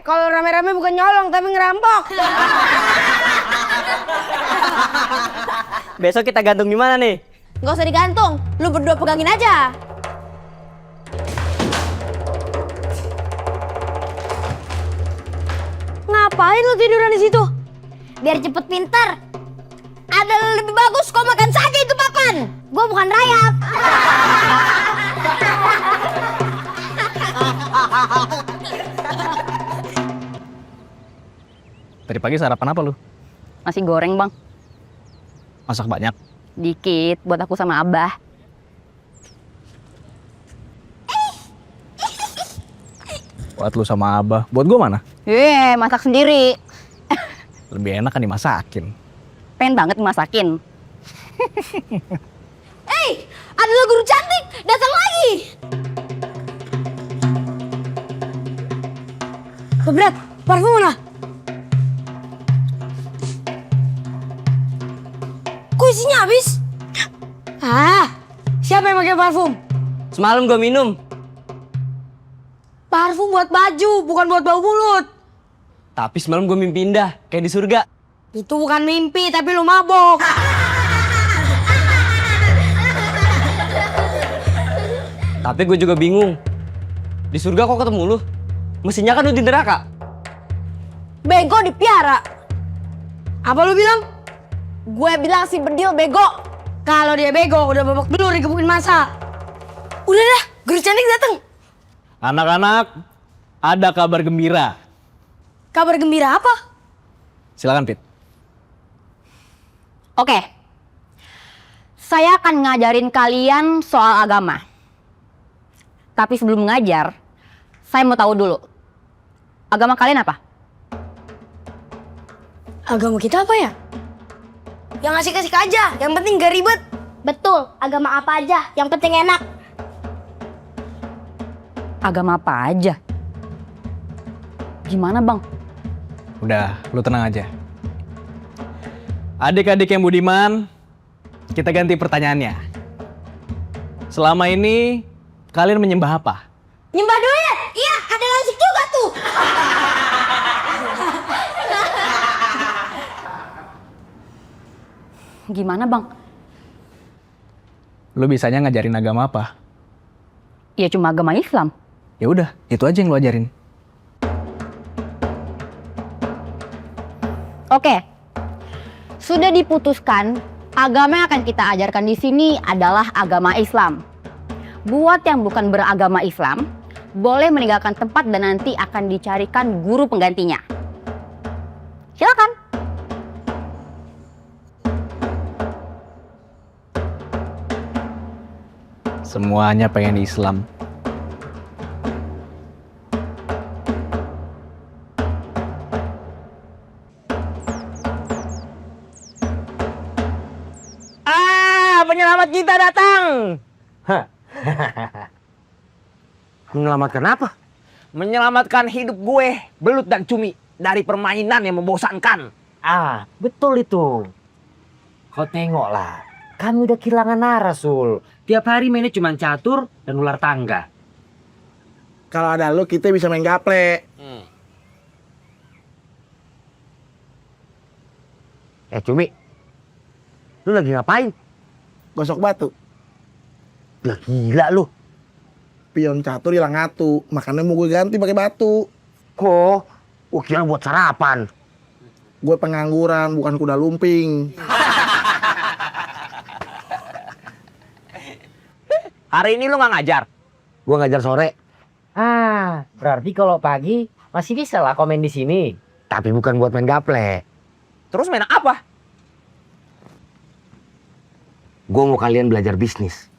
Kalau rame-rame bukan nyolong, tapi ngerampok. Besok kita gantung di mana nih? Nggak usah digantung, lu berdua pegangin aja. Ngapain lu tiduran di situ? Biar cepet pinter. Ada lebih bagus kau makan saja itu papan. Gua bukan rayap. Tadi pagi sarapan apa lu? Nasi goreng, Bang. Masak banyak? Dikit, buat aku sama Abah. Buat lu sama Abah. Buat gue mana? Masak sendiri. Lebih enak kan dimasakin. Pengen banget dimasakin. Adalah guru cantik, datang lagi. Berat, parfum mana? Kok isinya habis? Siapa yang pakai parfum? Semalam gue minum. Parfum buat baju, bukan buat bau mulut. Tapi semalam gue mimpi indah, kayak di surga. Itu bukan mimpi, tapi lu mabok. Tapi gue juga bingung. Di surga kok ketemu lu? Mestinya kan lu di neraka. Bego dipiara. Apa lu bilang? Gue bilang si Bedil bego. Kalau dia bego, udah babak belur digebukin masa. Udah dah, guru cantik datang. Anak-anak, ada kabar gembira. Kabar gembira apa? Silakan, Pit. Oke. Saya akan ngajarin kalian soal agama. Tapi sebelum mengajar, saya mau tahu dulu. Agama kalian apa? Agama kita apa ya? Yang asik-asik aja, yang penting gak ribet. Betul, agama apa aja, yang penting enak. Agama apa aja? Gimana, Bang? Udah, lu tenang aja. Adik-adik yang budiman, kita ganti pertanyaannya. Selama ini, kalian menyembah apa? Nyembah duit? Iya, ada lasik juga tuh. Gimana, Bang? Lu bisanya ngajarin agama apa? Ya cuma agama Islam. Ya udah, itu aja yang lu ajarin. Oke. Sudah diputuskan, agama yang akan kita ajarkan di sini adalah agama Islam. Buat yang bukan beragama Islam, boleh meninggalkan tempat dan nanti akan dicarikan guru penggantinya. Silakan. Semuanya pengen Islam. Penyelamat kita datang. Menyelamatkan apa? Menyelamatkan hidup gue, Belut dan Cumi, dari permainan yang membosankan. Ah, betul itu. Kau tengoklah, kami udah kehilangan arah, Sul. Tiap hari mainnya cuma catur dan ular tangga. Kalau ada lu, kita bisa main gaple. Cumi, lu lagi ngapain? Gosok batu. Lah gila lu. Pion catur hilang atu, makanya mau gue ganti pakai batu. Kok? Kira buat sarapan. Gue pengangguran, bukan kuda lumping. Hari ini lu nggak ngajar? Gua ngajar sore. Ah, berarti kalau pagi masih bisa lah komen di sini. Tapi bukan buat main gaple. Terus main apa? Gue mau kalian belajar bisnis.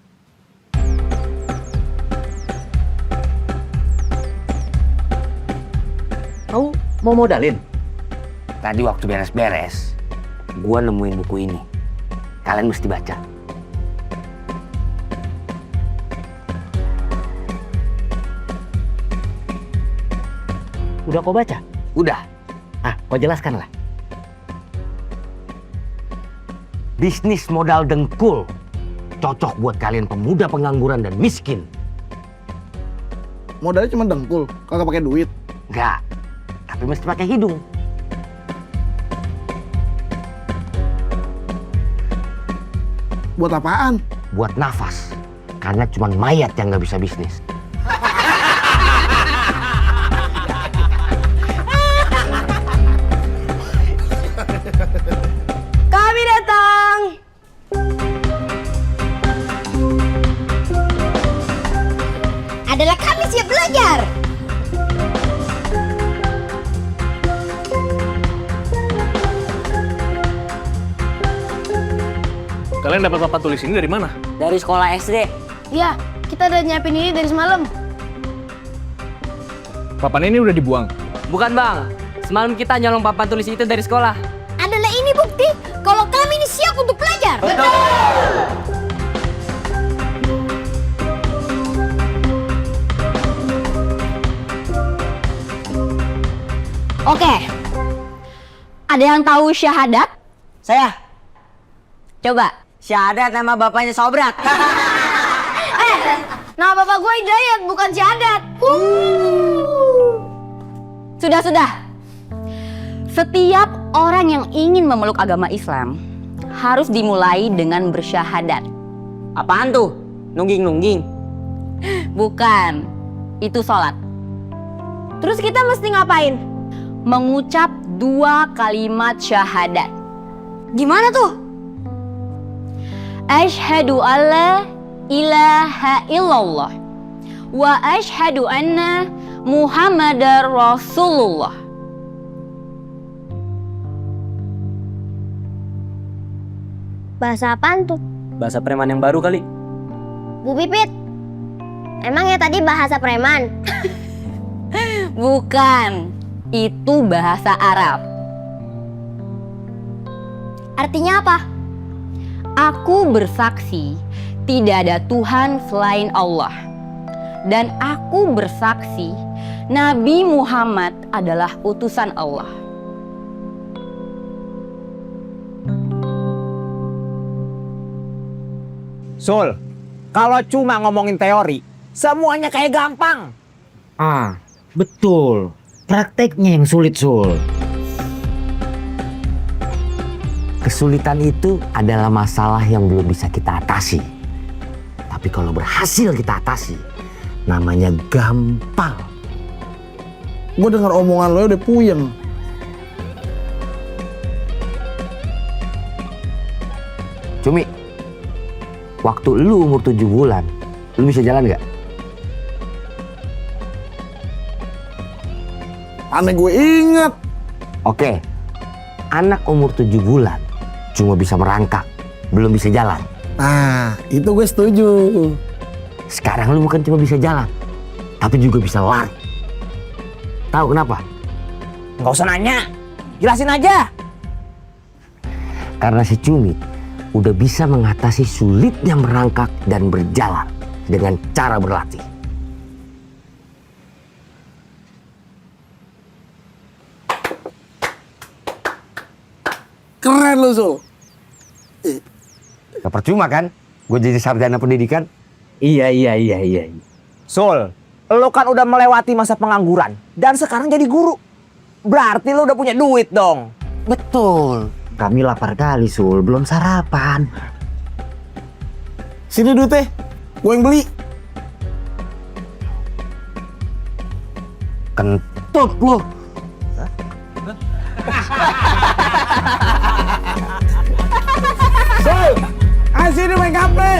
Kau mau modalin? Tadi waktu beres-beres, gue nemuin buku ini. Kalian mesti baca. Udah kau baca? Udah. Ah, kau jelaskan lah. Bisnis modal dengkul. Cocok buat kalian pemuda pengangguran dan miskin. Modalnya cuma dengkul, kagak pakai duit. Enggak, tapi mesti pakai hidung. Buat apaan? Buat nafas. Karena cuma mayat yang nggak bisa bisnis. Kami datang. Adalah kami siap belajar. Kalian dapat papan tulis ini dari mana? Dari sekolah SD. Iya, kita udah nyiapin ini dari semalam. Papan ini udah dibuang. Bukan, Bang. Semalam kita nyolong papan tulis itu dari sekolah. Adalah ini bukti kalau kami ini siap untuk belajar. Betul. Oke. Ada yang tahu syahadat? Saya. Coba. Syahadat nama bapaknya Sobrat. Nah, bapak gue Hidayat, bukan syahadat. Sudah. Setiap Orang yang ingin memeluk agama Islam harus dimulai dengan bersyahadat. Apaan tuh? Nungging-nungging? Bukan, itu sholat. Terus kita mesti ngapain? Mengucap 2 kalimat syahadat. Gimana tuh? Asyhadu alla ilaha illallah wa asyhadu anna Muhammadar Rasulullah. Bahasa apaan tuh? Bahasa preman yang baru kali. Bu Pipit, emang ya tadi bahasa preman? Bukan, itu bahasa Arab. Artinya apa? Aku bersaksi tidak ada Tuhan selain Allah. Dan aku bersaksi Nabi Muhammad adalah utusan Allah. Sul, kalau cuma ngomongin teori, semuanya kayak gampang. Ah, betul. Prakteknya yang sulit, Sul. Kesulitan itu adalah masalah yang belum bisa kita atasi. Tapi kalau berhasil kita atasi, namanya gampang. Gue dengar omongan lo udah puyeng. Cumi, waktu lu umur 7 bulan, lu bisa jalan nggak? Aneh gue inget. Oke, anak umur 7 bulan cuma bisa merangkak, belum bisa jalan. Nah, itu gue setuju. Sekarang lu bukan cuma bisa jalan, tapi juga bisa lari. Tahu kenapa? Nggak usah nanya, jelasin aja. Karena si Cumi udah bisa mengatasi sulitnya merangkak dan berjalan dengan cara berlatih. Keren lo, Sul. Gak percuma kan? Gue jadi sarjana pendidikan. Iya. Sul, lo kan udah melewati masa pengangguran dan sekarang jadi guru. Berarti lo udah punya duit dong. Betul. Kami lapar kali, Sul. Belum sarapan. Sini duitnya, gue yang beli. Kentut lo. Sul, sini main kape.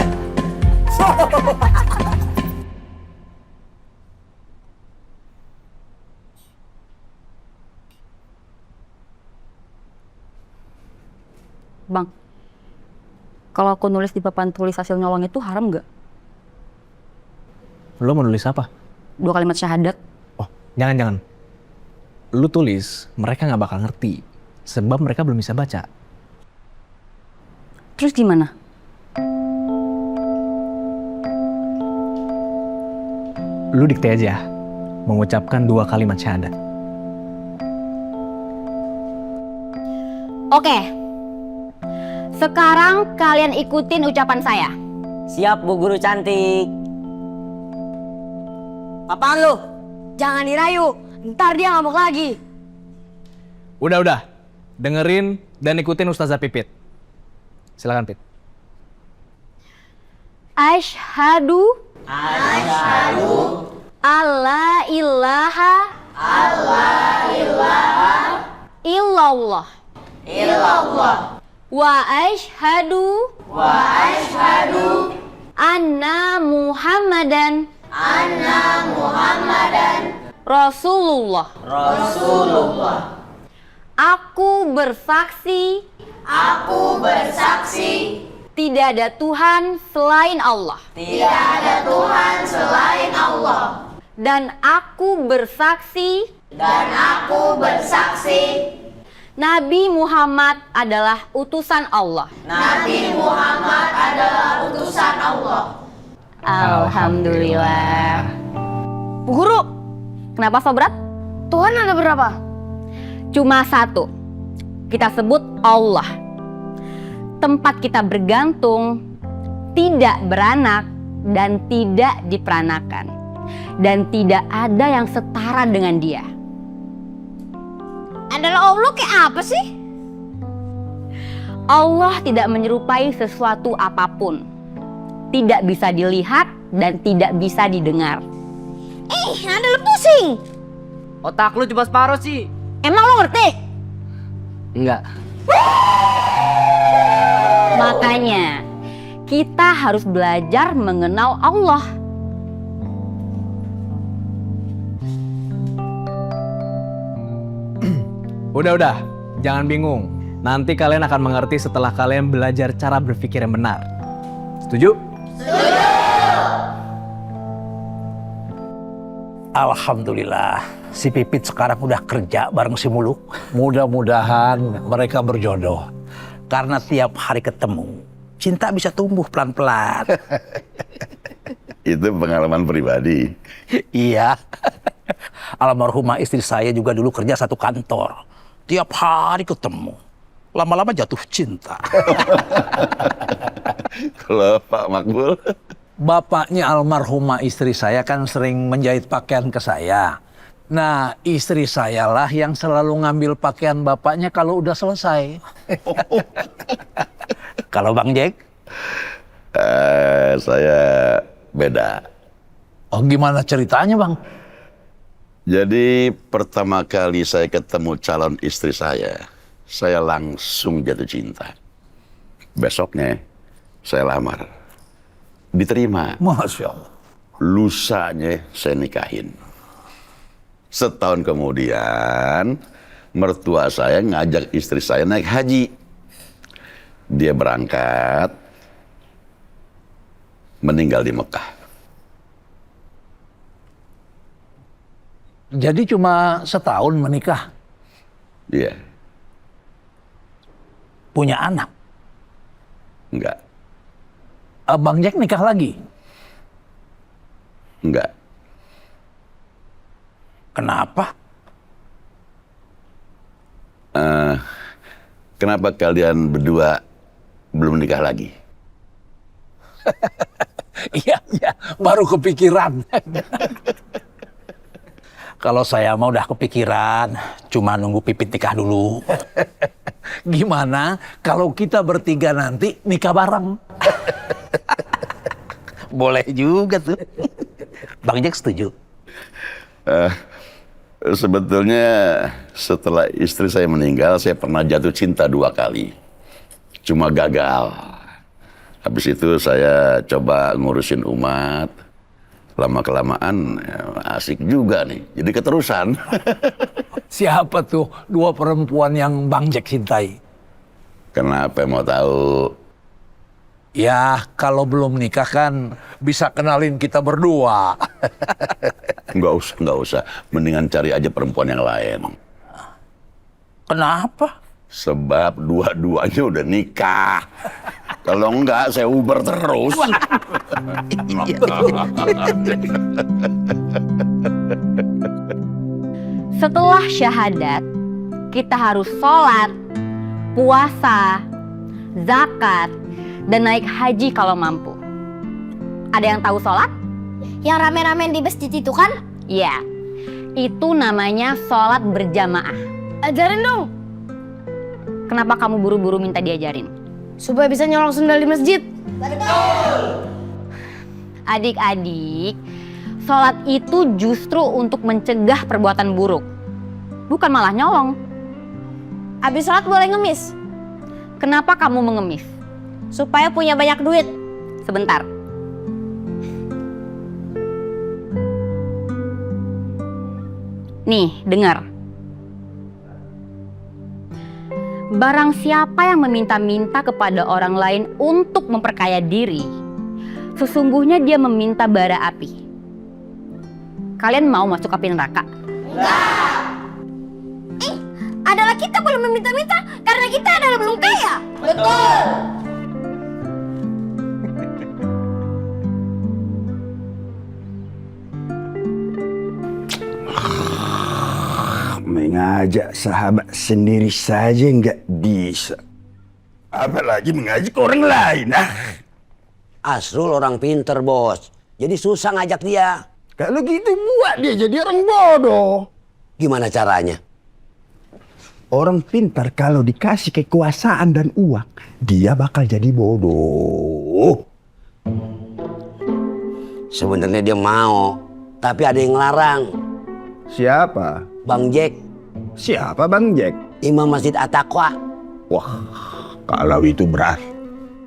Bang, kalau aku nulis di papan tulis hasil nyolong itu haram nggak? Lo mau nulis apa? 2 kalimat syahadat. Oh, jangan. Lu tulis, mereka nggak bakal ngerti. Sebab mereka belum bisa baca. Terus gimana? Lu dikte aja, mengucapkan 2 kalimat syahadat. Oke. Sekarang kalian ikutin ucapan saya. Siap, Bu Guru cantik. Apaan lu? Jangan dirayu, ntar dia ngamuk lagi. Udah. Dengerin dan ikutin Ustazah Pipit. Silakan, Pit. Asyhadu alla ilaha illallah wa asyhadu anna Muhammadan Rasulullah. Aku bersaksi tidak ada Tuhan selain Allah. Dan aku bersaksi Nabi Muhammad adalah utusan Allah. Alhamdulillah. Bu Guru, kenapa so berat? Tuhan ada berapa? Cuma 1. Kita sebut Allah. Tempat kita bergantung, tidak beranak dan tidak diperanakan. Dan tidak ada yang setara dengan Dia. Adalah Allah kayak apa sih? Allah tidak menyerupai sesuatu apapun. Tidak bisa dilihat dan tidak bisa didengar. Ada lu pusing. Otak lu cuma separuh sih. Emang lo ngerti? Enggak. Makanya kita harus belajar mengenal Allah. Udah, jangan bingung. Nanti kalian akan mengerti setelah kalian belajar cara berpikir yang benar. Setuju? Alhamdulillah, si Pipit sekarang udah kerja bareng si Muluk. Mudah-mudahan mereka berjodoh. Karena tiap hari ketemu, cinta bisa tumbuh pelan-pelan. Itu pengalaman pribadi. Iya. Almarhumah istri saya juga dulu kerja satu kantor. Tiap hari ketemu. Lama-lama jatuh cinta. Kalau Pak Makbul? Bapaknya almarhumah istri saya kan sering menjahit pakaian ke saya. Nah, istri saya lah yang selalu ngambil pakaian bapaknya kalau udah selesai. Kalau Bang Jack? Saya beda. Oh, gimana ceritanya, Bang? Jadi pertama kali saya ketemu calon istri saya langsung jatuh cinta. Besoknya saya lamar. Diterima. Masya Allah. Lusanya saya nikahin. Setahun kemudian, mertua saya ngajak istri saya naik haji. Dia berangkat, meninggal di Mekah. Jadi cuma setahun menikah? Iya. Punya anak? Enggak. Bang Jack nikah lagi? Enggak. Kenapa? Kenapa kalian berdua belum nikah lagi? Iya, baru kepikiran. Kalau saya mah udah kepikiran, cuma nunggu Pipit nikah dulu. Gimana kalau kita bertiga nanti nikah bareng? Boleh juga tuh. Bang Jack setuju? Sebetulnya setelah istri saya meninggal, saya pernah jatuh cinta 2 kali. Cuma gagal. Habis itu saya coba ngurusin umat. Lama-kelamaan asik juga nih. Jadi keterusan. Siapa tuh 2 perempuan yang Bang Jack cintai? Kenapa mau tahu? Ya, kalau belum nikah kan bisa kenalin kita berdua. Nggak usah. Mendingan cari aja perempuan yang lain. Kenapa? Sebab dua-duanya udah nikah. Kalau enggak, saya Uber terus. Setelah syahadat, kita harus sholat, puasa, zakat, dan naik haji kalau mampu. Ada yang tahu sholat? Yang rame-rame di masjid itu kan? Iya, itu namanya sholat berjamaah. Ajarin dong. Kenapa kamu buru-buru minta diajarin? Supaya bisa nyolong sendal di masjid. Adik-adik, sholat itu justru untuk mencegah perbuatan buruk, bukan malah nyolong. Abis sholat boleh ngemis. Kenapa kamu mengemis? Supaya punya banyak duit. Sebentar. Nih, dengar. Barang siapa yang meminta-minta kepada orang lain untuk memperkaya diri, sesungguhnya dia meminta bara api. Kalian mau masuk api neraka? Enggak. Adalah kita belum meminta-minta karena kita adalah belum kaya. Betul. Mengajak sahabat sendiri saja nggak bisa. Apalagi mengajak orang lain. Asrul orang pinter, Bos. Jadi susah ngajak dia. Kalau gitu buat dia jadi orang bodoh. Gimana caranya? Orang pintar kalau dikasih kekuasaan dan uang, dia bakal jadi bodoh. Sebenarnya dia mau, tapi ada yang larang. Siapa? Bang Jack. Siapa Bang Jack? Imam Masjid At-Taqwa. Wah, kalau itu berat.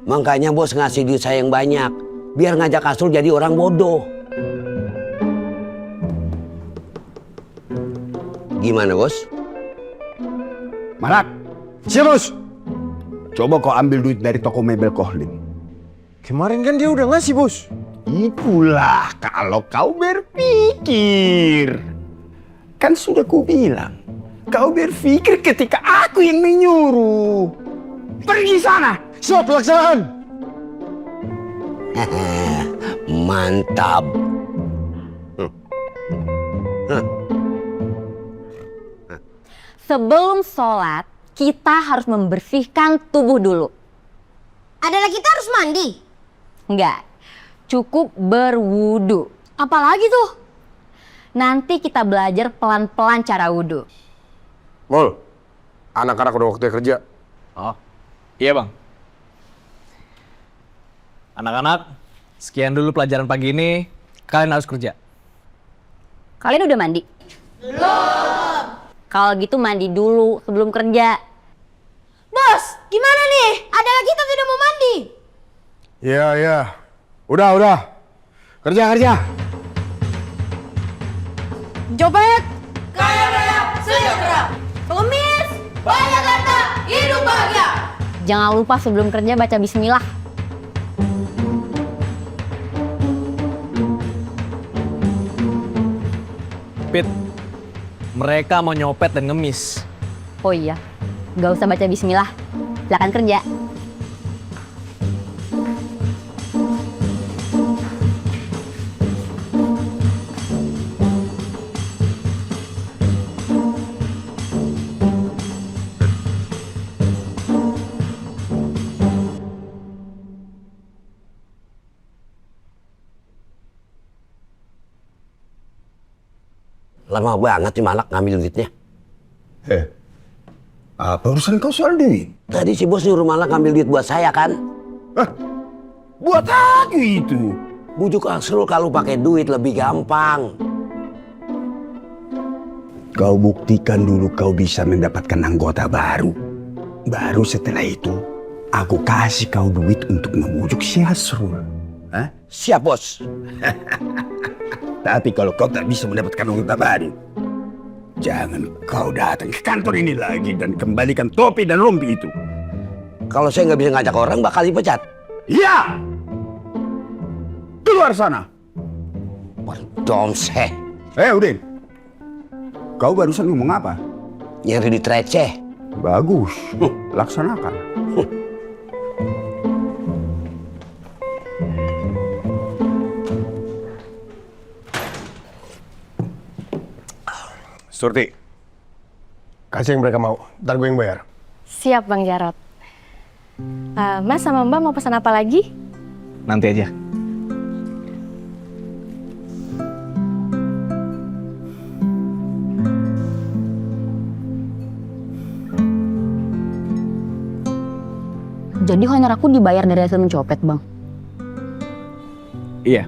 Makanya bos ngasih duit saya yang banyak, biar ngajak Asrul jadi orang bodoh. Gimana bos? Malak, siap bos. Coba kau ambil duit dari toko mebel Kohlin. Kemarin kan dia udah ngasih, Bos. Itulah kalau kau berpikir. Kan sudah ku bilang, kau berpikir ketika aku yang menyuruh. Pergi sana. Siap pelaksanaan. Mantap. Sebelum sholat, kita harus membersihkan tubuh dulu. Adalah kita harus mandi. Enggak, cukup berwudu. Apalagi tuh? Nanti kita belajar pelan-pelan cara wudu. Mol, anak-anak udah waktunya kerja. Oh, iya bang. Anak-anak, sekian dulu pelajaran pagi ini. Kalian harus kerja. Kalian udah mandi? Belum. Kalau gitu mandi dulu sebelum kerja. Bos, gimana nih? Adalah kita tidak mau mandi. Iya. Udah. Kerja. Copet, kaya raya, sejahtera. Pengemis, banyak harta, hidup bahagia. Jangan lupa sebelum kerja baca bismillah. Pit, mereka mau nyopet dan ngemis. Oh iya, gak usah baca bismillah. Silakan kerja. Lama banget si Malak ngambil duitnya. Apa urusan kau soal duit? Tadi si bos nyuruh Malak ngambil duit buat saya kan? Buat aku itu. Bujuk Asrul kalau pakai duit lebih gampang. Kau buktikan dulu kau bisa mendapatkan anggota baru. Baru setelah itu, aku kasih kau duit untuk membujuk si Asrul. Siap bos. Tapi kalau kau tak bisa mendapatkan anggota baru, jangan kau datang ke kantor ini lagi dan kembalikan topi dan rompi itu. Kalau saya nggak bisa ngajak orang bakal dipecat. Iya. Keluar sana. Domseh. Udin. Kau barusan ngomong apa? Nyari duit receh. Bagus. Laksanakan. Surti, kasih yang mereka mau, ntar gue yang bayar. Siap Bang Jarot. Mas sama Mbak mau pesan apa lagi? Nanti aja. Jadi honor aku dibayar dari hasil mencopet, Bang? Iya.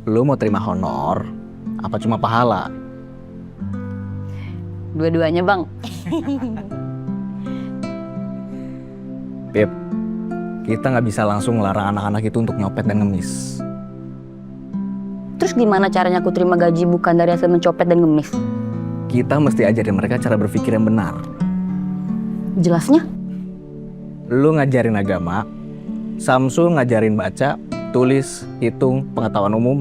Lu mau terima honor apa cuma pahala? Dua-duanya, Bang. Pip, kita nggak bisa langsung ngelarang anak-anak itu untuk nyopet dan ngemis. Terus gimana caranya aku terima gaji bukan dari hasil mencopet dan ngemis? Kita mesti ajarin mereka cara berpikir yang benar. Jelasnya? Lu ngajarin agama, Samsul ngajarin baca, tulis, hitung, pengetahuan umum,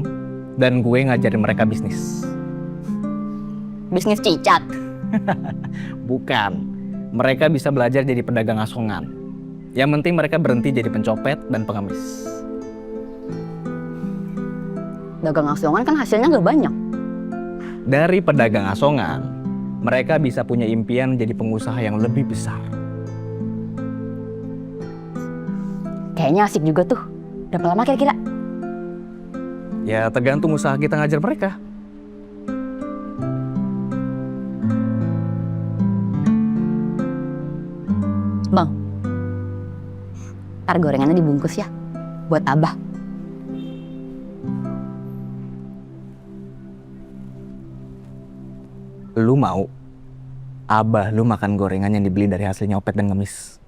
dan gue ngajarin mereka bisnis. Bisnis cicat? Bukan. Mereka bisa belajar jadi pedagang asongan. Yang penting mereka berhenti jadi pencopet dan pengemis. Dagang asongan kan hasilnya nggak banyak. Dari pedagang asongan, mereka bisa punya impian jadi pengusaha yang lebih besar. Kayaknya asik juga tuh. Berapa lama kira-kira? Ya tergantung usaha kita ngajar mereka. Ntar gorengannya dibungkus ya, buat Abah. Lu mau Abah lu makan gorengan yang dibeli dari hasil nyopet dan ngemis?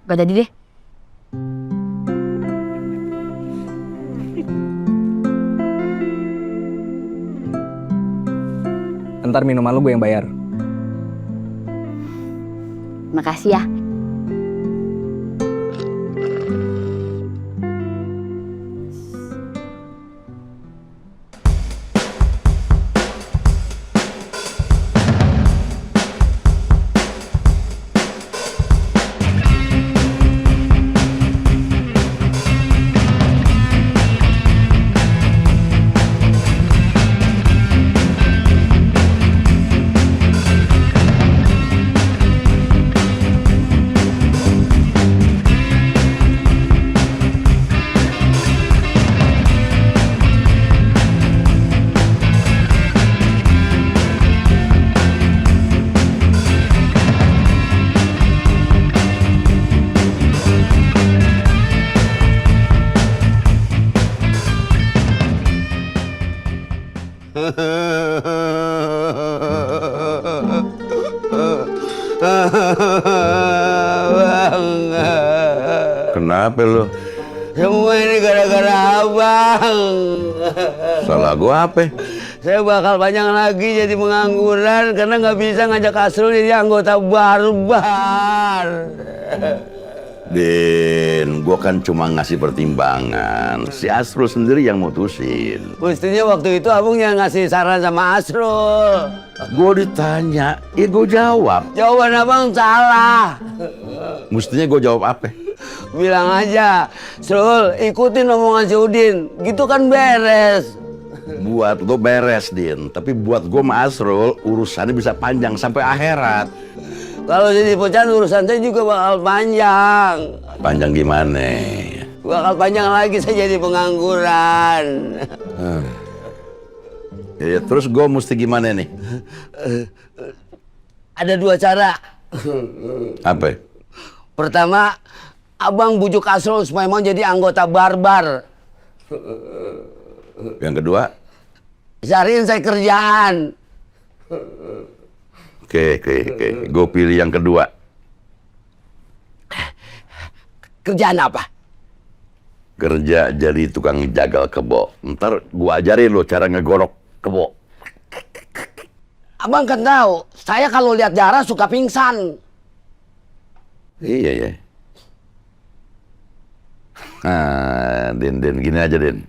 Gak jadi deh. Ntar minuman lu gue yang bayar. Makasih ya. Kenapa lu? Semua ini gara-gara abang. Salah gua apa? Saya bakal panjang lagi jadi pengangguran karena nggak bisa ngajak Asrul jadi anggota barbar. Din, gua kan cuma ngasih pertimbangan. Si Asrul sendiri yang mutusin. Mestinya waktu itu abang yang ngasih saran sama Asrul. Gua ditanya, ya gua jawab. Jawaban abang salah. Mestinya gua jawab apa? Bilang aja, Srul, ikutin omongan si Udin. Gitu kan beres. Buat lo beres, Din. Tapi buat gue sama Asrul, urusannya bisa panjang sampai akhirat. Kalau jadi pecahan urusan saya juga bakal panjang. Panjang gimana? Bakal panjang lagi saya jadi pengangguran. Ya, terus gue mesti gimana nih? Ada dua cara. Apa? Pertama, abang bujuk Asrul supaya mau jadi anggota barbar. Yang kedua? Cariin saya kerjaan. Oke. Gue pilih yang kedua. Kerjaan apa? Kerja jadi tukang jagal kebo. Ntar gue ajarin lo cara ngegorok kebo. Abang kan tahu, saya kalau lihat darah suka pingsan. Iya ya. Nah, Din, gini aja, Din.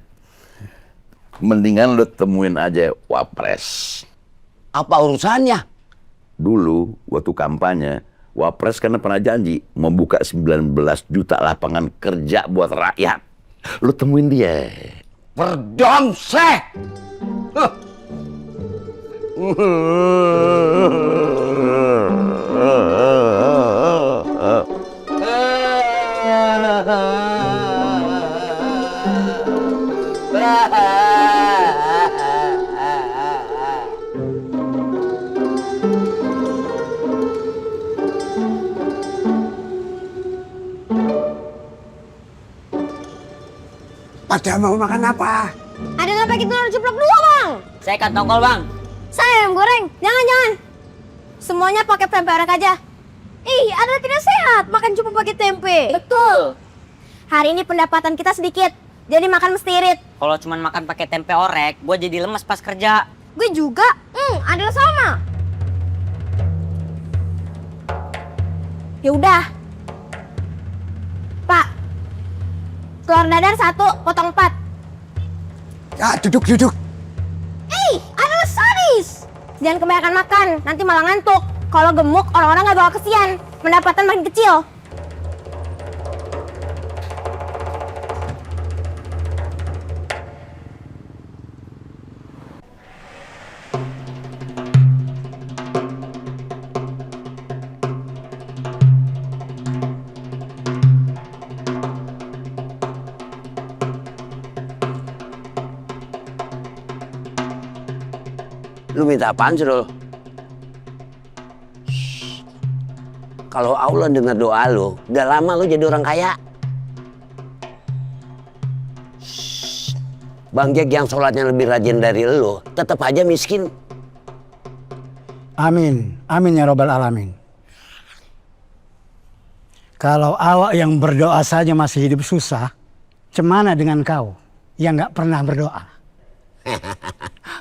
Mendingan lo temuin aja Wapres. Apa urusannya? Dulu, waktu kampanye, Wapres kan pernah janji membuka 19 juta lapangan kerja buat rakyat. Lo temuin dia. Berdomsek! Pada mau makan apa? Ada nggak pakai telur ceplok dua, Bang? Saya ikan tongkol, Bang. Saya ayam goreng. Jangan. Semuanya pakai tempe orek aja. Ih, adalah tidak sehat makan cuma pakai tempe. Betul. Hari ini pendapatan kita sedikit, jadi makan mesti irit. Kalau cuma makan pakai tempe orek, gue jadi lemes pas kerja. Gue juga. Adalah sama. Ya udah. Pak. Telur dadar 1, potong 4. Ya, duduk. Adalah sadis. Jangan kebanyakan makan, nanti malah ngantuk. Kalau gemuk, orang-orang nggak bakal kesian. Pendapatan makin kecil. Lu minta apaan, Srul? Kalau Allah dengar doa lu, udah lama lu jadi orang kaya. Bang Jack yang sholatnya lebih rajin dari lu, tetap aja miskin. Amin, amin ya robbal alamin. Kalau awak yang berdoa saja masih hidup susah, cemana dengan kau yang nggak pernah berdoa?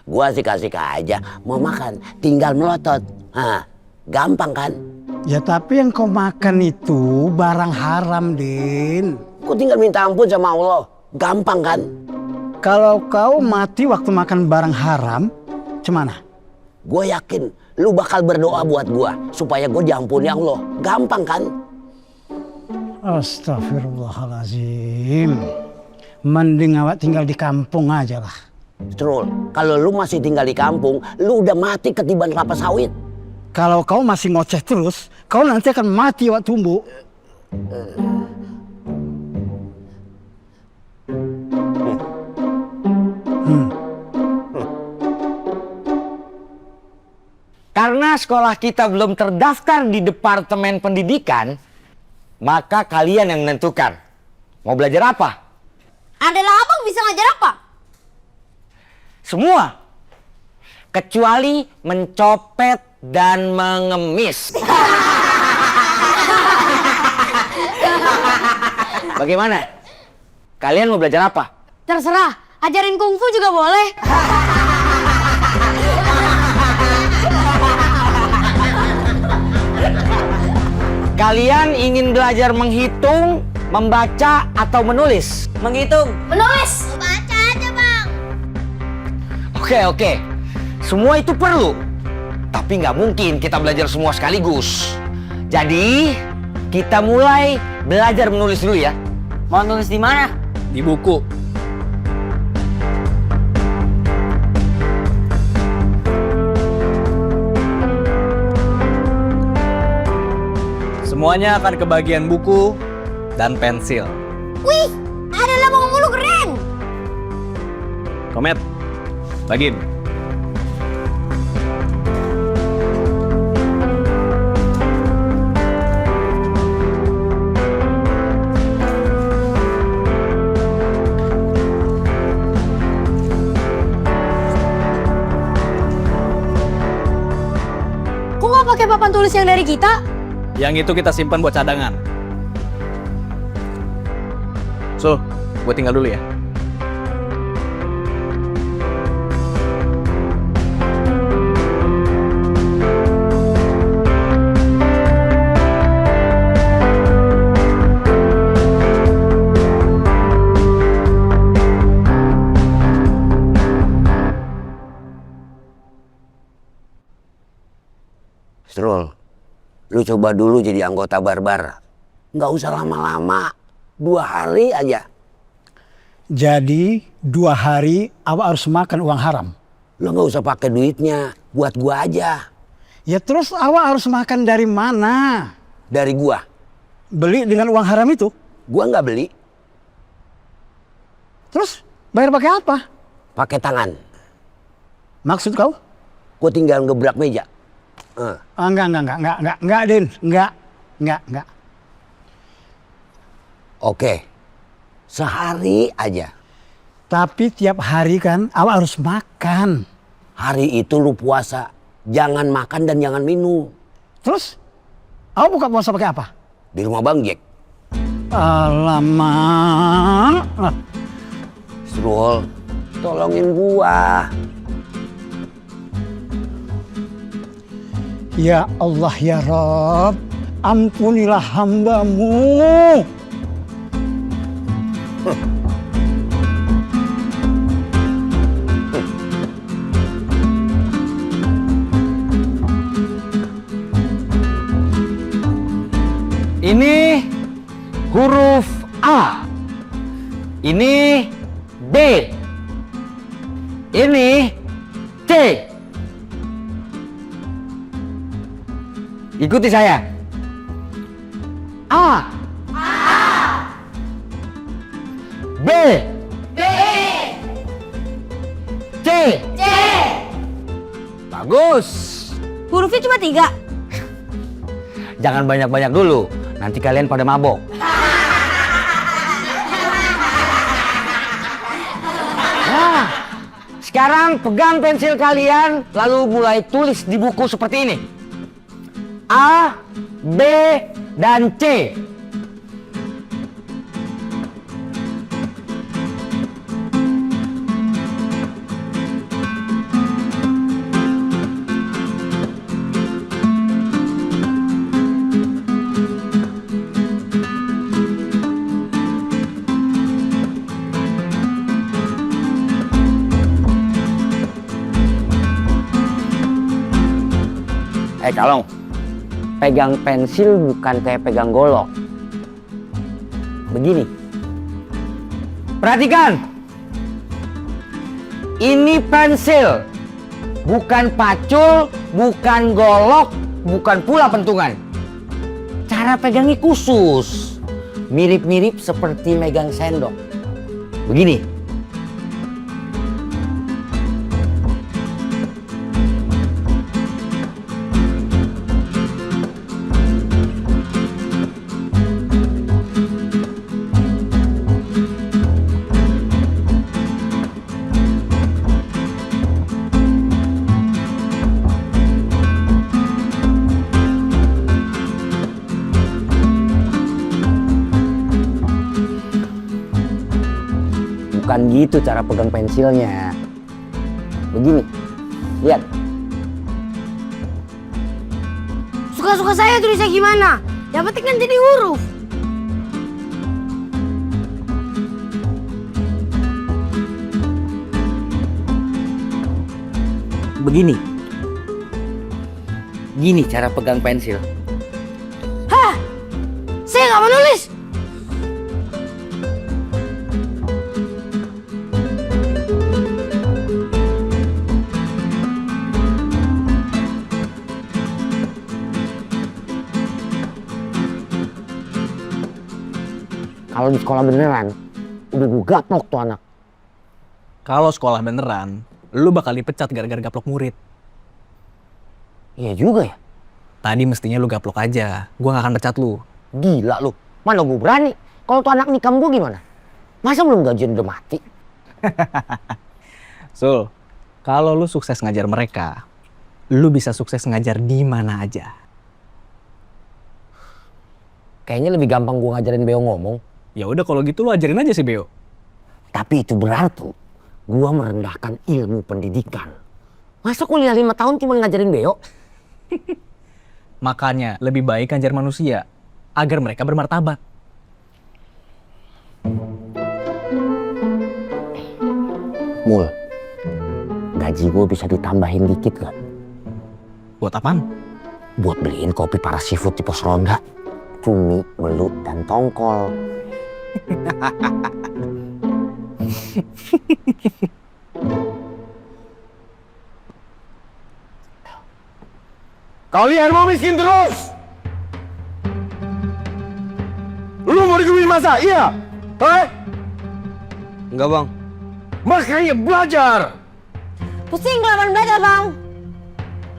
Gua asik-asik aja, mau makan tinggal melotot. Gampang kan? Ya tapi yang kau makan itu barang haram, Din. Kau tinggal minta ampun sama Allah, gampang kan? Kalau kau mati waktu makan barang haram, cemana? Gue yakin lu bakal berdoa buat gua supaya gue diampuni Allah, gampang kan? Astagfirullahalazim. Mending awak tinggal di kampung aja lah. Strul, kalau lu masih tinggal di kampung, lu udah mati ketiban kelapa sawit. Kalau kau masih ngoceh terus, kau nanti akan mati waktu tumbuh. Karena sekolah kita belum terdaftar di Departemen Pendidikan, maka kalian yang menentukan. Mau belajar apa? Adalah abang bisa ngajar apa? Semua. Kecuali mencopet dan mengemis. Bagaimana? Kalian mau belajar apa? Terserah, ajarin kungfu juga boleh. Kalian ingin belajar menghitung, membaca, atau menulis? Menghitung. Menulis. Baca aja, Bang. Oke. Semua itu perlu. Tapi nggak mungkin kita belajar semua sekaligus. Jadi, kita mulai belajar menulis dulu ya. Mau nulis di mana? Di buku. Semuanya akan kebagian buku dan pensil. Wih, ada lambang mulu keren. Komet, bagiin. Kok nggak pakai papan tulis yang dari kita? Yang itu kita simpan buat cadangan. So, gue tinggal dulu ya. Strul, lu coba dulu jadi anggota barbar. Nggak usah lama-lama, 2 hari aja. Jadi 2 hari awak harus makan uang haram. Lu nggak usah pakai duitnya, buat gua aja. Ya terus awak harus makan dari mana? Dari gua. Beli dengan uang haram itu? Gua nggak beli. Terus bayar pakai apa? Pakai tangan. Maksud kau? Gua tinggal gebrak meja. Enggak, Din. Enggak. Oke, sehari aja. Tapi tiap hari kan awak harus makan. Hari itu lu puasa, jangan makan dan jangan minum. Terus, awak buka puasa pakai apa? Di rumah Bang Jack. Alamak. Strul, tolongin gua. Ya Allah ya Rabb, ampunilah hamba-Mu. Ini huruf A. Ini B. Ini C. Ikuti saya. A. B. C. Bagus. Hurufnya cuma 3. Jangan banyak-banyak dulu, nanti kalian pada mabok. Nah, sekarang pegang pensil kalian, lalu mulai tulis di buku seperti ini. A, B, dan C. Kalong, pegang pensil bukan kayak pegang golok. Begini. Perhatikan. Ini pensil. Bukan pacul, bukan golok, bukan pula pentungan. Cara pegangnya khusus. Mirip-mirip seperti megang sendok. Begini. Bukan gitu cara pegang pensilnya. Begini, lihat. Suka-suka saya tulisnya gimana? Yang penting kan jadi huruf. Begini. Gini cara pegang pensil. Hah? Saya nggak mau nulis. Kalau di sekolah beneran, udah gue gaplok tuh anak. Kalau sekolah beneran, lu bakal dipecat gara-gara gaplok murid. Iya juga ya. Tadi mestinya lu gaplok aja. Gua gak akan pecat lu. Gila lu. Mana gue berani. Kalau tuh anak nikam gue gimana? Masa belum gajian udah mati? Sul, kalau lu sukses ngajar mereka, lu bisa sukses ngajar di mana aja. Kayaknya lebih gampang gue ngajarin Beo ngomong. Ya udah kalau gitu lu ajarin aja si Beo. Tapi itu berarti gue merendahkan ilmu pendidikan. Masa kuliah 5 tahun cuma ngajarin Beo? Makanya lebih baik ngajar manusia agar mereka bermartabat. Mul, gaji gue bisa ditambahin dikit gak? Buat apaan? Buat beliin kopi para seafood di pos ronda. Cumi, belut, dan tongkol. Kalian mau miskin terus? Lu mau dikebukin masa? Iya? Hah? Enggak, Bang. Makanya belajar. Pusing kelamaan belajar, Bang.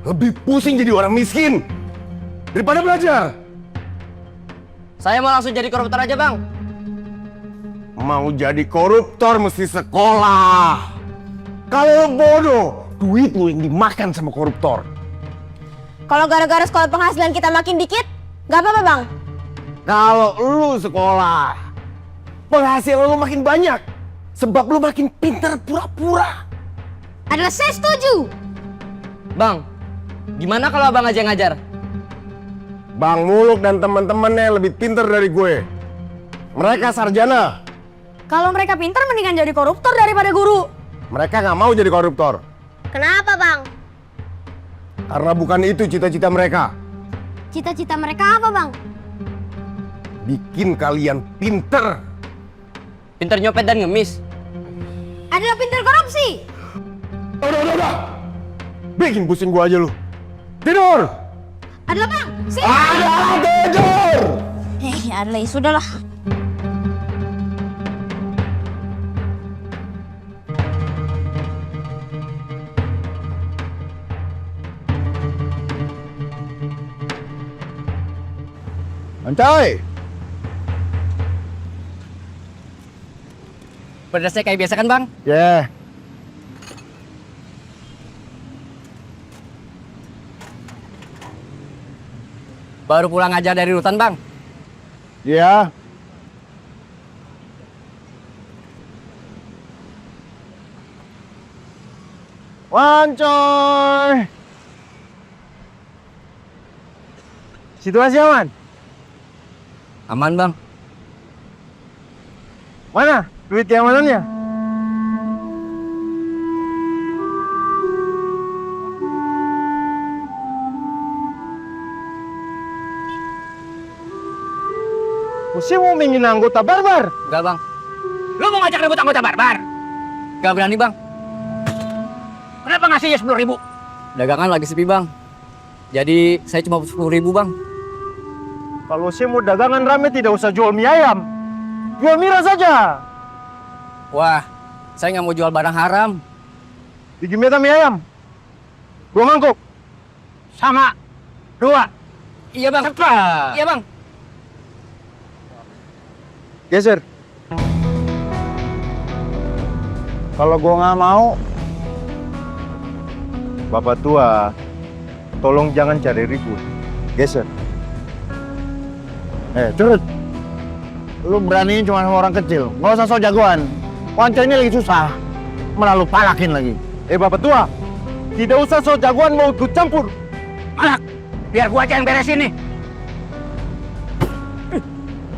Lebih pusing jadi orang miskin daripada belajar. Saya mau langsung jadi koruptor aja, Bang. Mau jadi koruptor mesti sekolah. Kalau bodoh, duit lu yang dimakan sama koruptor. Kalau gara-gara sekolah penghasilan kita makin dikit, nggak apa-apa, Bang. Kalau lu sekolah, penghasilan lu makin banyak. Sebab lu makin pintar pura-pura. Adalah saya setuju. Bang, gimana kalau Abang aja yang ngajar? Bang Muluk dan teman-temannya lebih pintar dari gue. Mereka sarjana. Kalau mereka pintar mendingan jadi koruptor daripada guru. Mereka nggak mau jadi koruptor. Kenapa, Bang? Karena bukan itu cita-cita mereka. Cita-cita mereka apa, Bang? Bikin kalian pinter. Pinter nyopet dan ngemis. Adalah pintar korupsi. Udah. Bikin pusing gua aja lu. Tidur! Adalah, Bang. Adalah tidur! Adalah, ya sudahlah. Santai. Pedasnya kayak biasa kan, Bang? Ya. Baru pulang aja dari hutan, Bang. Ya. Wancoy. Situasi aman? Aman, Bang. Mana duit keamanannya? Usi mau mingin anggota barbar? Enggak, Bang. Lu mau ngajak ribut anggota barbar? Gak berani, Bang. Kenapa ngasihnya 10.000? Dagangan lagi sepi, Bang. Jadi saya cuma 10.000, Bang. Kalau saya mau dagangan rame tidak usah jual mie ayam. Jual miras saja. Wah, saya nggak mau jual barang haram. Bikin meta mie ayam. 2 mangkok. Sama. 2. Iya, Bang. Cepat. Iya, Bang. Geser. Kalau gua nggak mau, Bapak tua, tolong jangan cari ribut. Geser. Curut. Lu beraniin cuma sama orang kecil. Nggak usah sok jagoan. Wancoy ini lagi susah. Malah lu palakin lagi. Bapak tua, tidak usah sok jagoan mau ikut campur. Malak, biar gua aja yang beresin nih.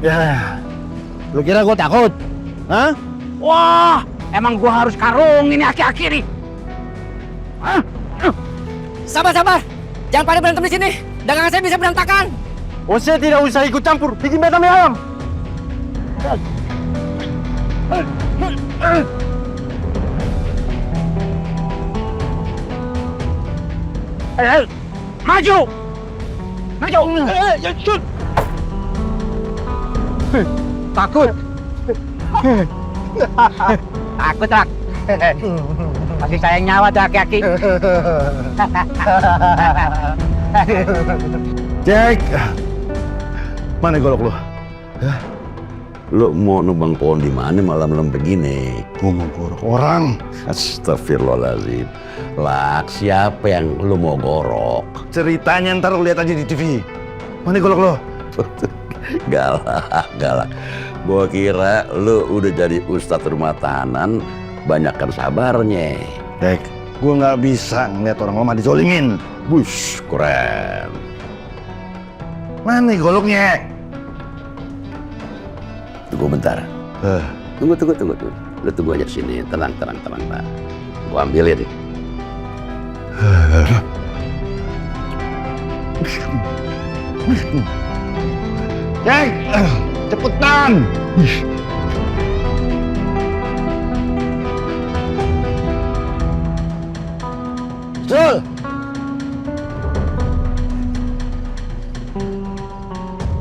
Ya. Lu kira gua takut? Hah? Wah, emang gua harus karung ini aki-aki nih. Hah? Sabar, sabar. Jangan pada berantem di sini. Dagangan saya bisa berantakan. Saya tidak usah ikut campur. Bikin meta mie ayam. Maju! Maju! Takut? Takut, tak? Masih sayang nyawa tuh aki-aki. Cek. Mana golok lu? Lu mau nubang pohon di mana malam-malam begini? Gua mau gorok orang. Astagfirullahaladzim. Lak, siapa yang lu mau gorok? Ceritanya ntar lu lihat aja di TV. Mana golok lu? Galak, galak. Gua kira lu udah jadi ustadz rumah tahanan, banyakkan sabarnya. Dek, gua nggak bisa ngeliat orang lemah dizolingin. Bush, keren. Mana nih goloknya? Tunggu bentar. Tunggu. Lu tunggu aja sini. Tenang, Pak. Gua ambilin. Dek, cepetan. Sul!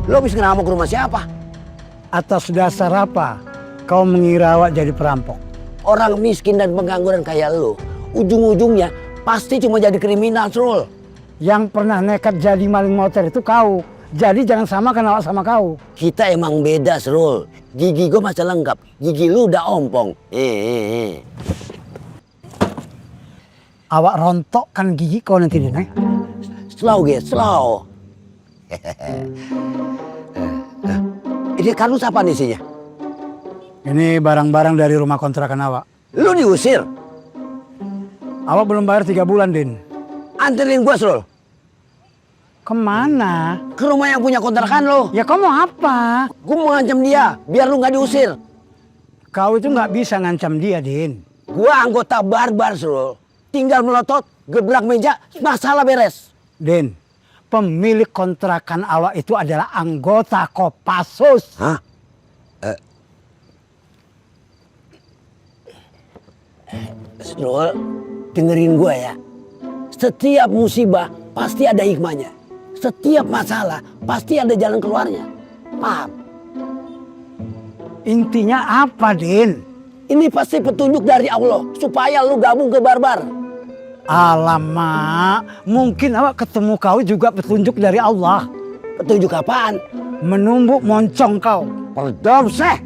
Lo habis ngeramuk rumah siapa? Atas dasar apa kau mengira awak jadi perampok? Orang miskin dan pengangguran kayak lo, ujung-ujungnya pasti cuma jadi kriminal, Sul. Yang pernah nekat jadi maling motor itu kau. Jadi jangan samakan awak sama kau. Kita emang beda, Srul. Gigi gue masih lengkap. Gigi lu udah ompong. Awak rontok kan gigi kau nanti deh, Nay. Slow, guys, slow. Ini kardus apa nih isinya? Ini barang-barang dari rumah kontrakan awak. Lu diusir? Awak belum bayar 3 bulan, Din. Anterin gua, Srul. Kemana? Ke rumah yang punya kontrakan lo. Ya kau mau apa? Gue mau ngancam dia, biar lu nggak diusir. Kau itu nggak bisa ngancam dia, Din. Gua anggota barbar, Srul. Tinggal melotot, gebrak meja, masalah beres. Din, pemilik kontrakan awak itu adalah anggota Kopassus. Hah? Srul, dengerin gua ya. Setiap musibah pasti ada hikmahnya. Setiap masalah pasti ada jalan keluarnya. Paham? Intinya apa, Din? Ini pasti petunjuk dari Allah supaya lu gabung ke barbar. Alamak, mungkin awak ketemu kau juga petunjuk dari Allah. Petunjuk apaan? menumbuk moncong kau. Perdomseh.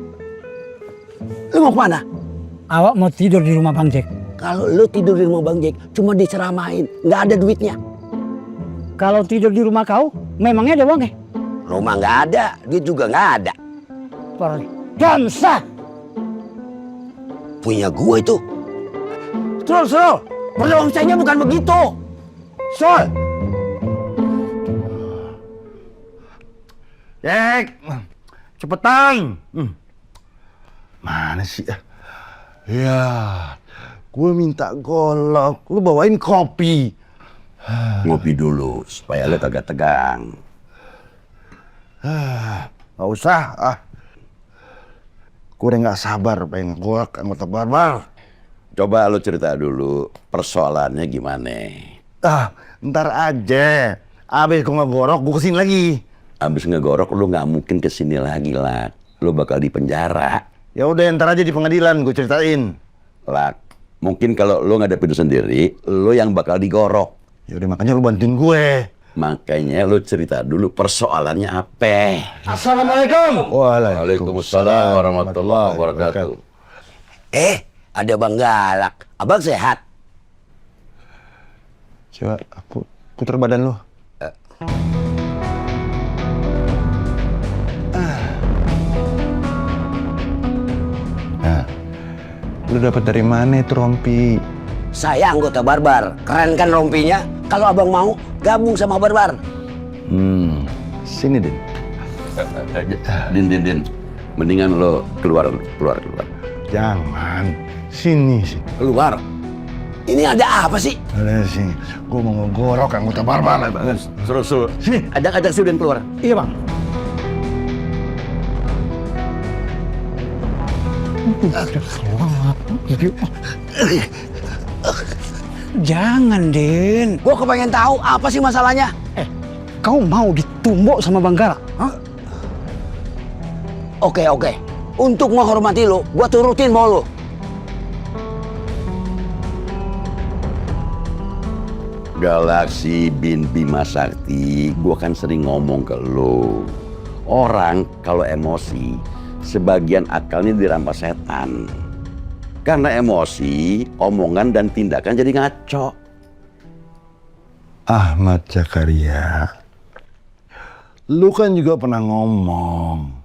Lu mau kemana? Awak mau tidur di rumah Bang Jack. Kalau lu tidur di rumah Bang Jack, cuma diceramain, nggak ada duitnya. Kalau tidur di rumah kau, memangnya ada uangnya? Rumah nggak ada, duit juga nggak ada. Perdomseh. Punya gue itu. Sol, perdomsehnya bukan begitu. Sol. Jack, cepetan. Mana sih? Ya, gue minta golok, lu bawain kopi. Ngopi dulu supaya lo kagak tegang. Gak usah. Gue udah gak sabar pengen ngegolok anggota barbar. Coba lo cerita dulu persoalannya gimana. Ntar aja. Abis gue ngegorok, gue kesini lagi. Abis ngegorok lo nggak mungkin kesini lagi lah. Lo bakal di penjara. Ya udah ntar aja di pengadilan gue ceritain. Lak, mungkin kalau lo ngadepin sendiri, lo yang bakal digorok. Ya udah makanya lo bantuin gue. Makanya lo cerita dulu persoalannya apa. Assalamualaikum. Waalaikumsalam warahmatullahi wabarakatuh. Ada Bang Galak. Abang sehat? Coba putar badan lo. Lu dapat dari mana itu rompi? Saya anggota barbar. Keren kan rompinya? Kalau abang mau gabung sama barbar. Sini, Din. Din. Mendingan lo keluar. Jangan. Sini. Keluar. Ini ada apa sih? Ada sini. Gue mau ngegorok anggota barbar. Suruh. Sini, ajak si Udin keluar. Iya Bang. Jangan, Din. Gue kepengen tahu apa sih masalahnya. Kau mau ditumbuk sama Bang Galak? Oke. Untuk menghormati lo, gue turutin mau lo. Galaksi bin Bima Sakti, gue kan sering ngomong ke lo. Orang kalau emosi, sebagian akalnya dirampas setan. Karena emosi, omongan dan tindakan jadi ngaco. Ahmad Zakaria, lu kan juga pernah ngomong,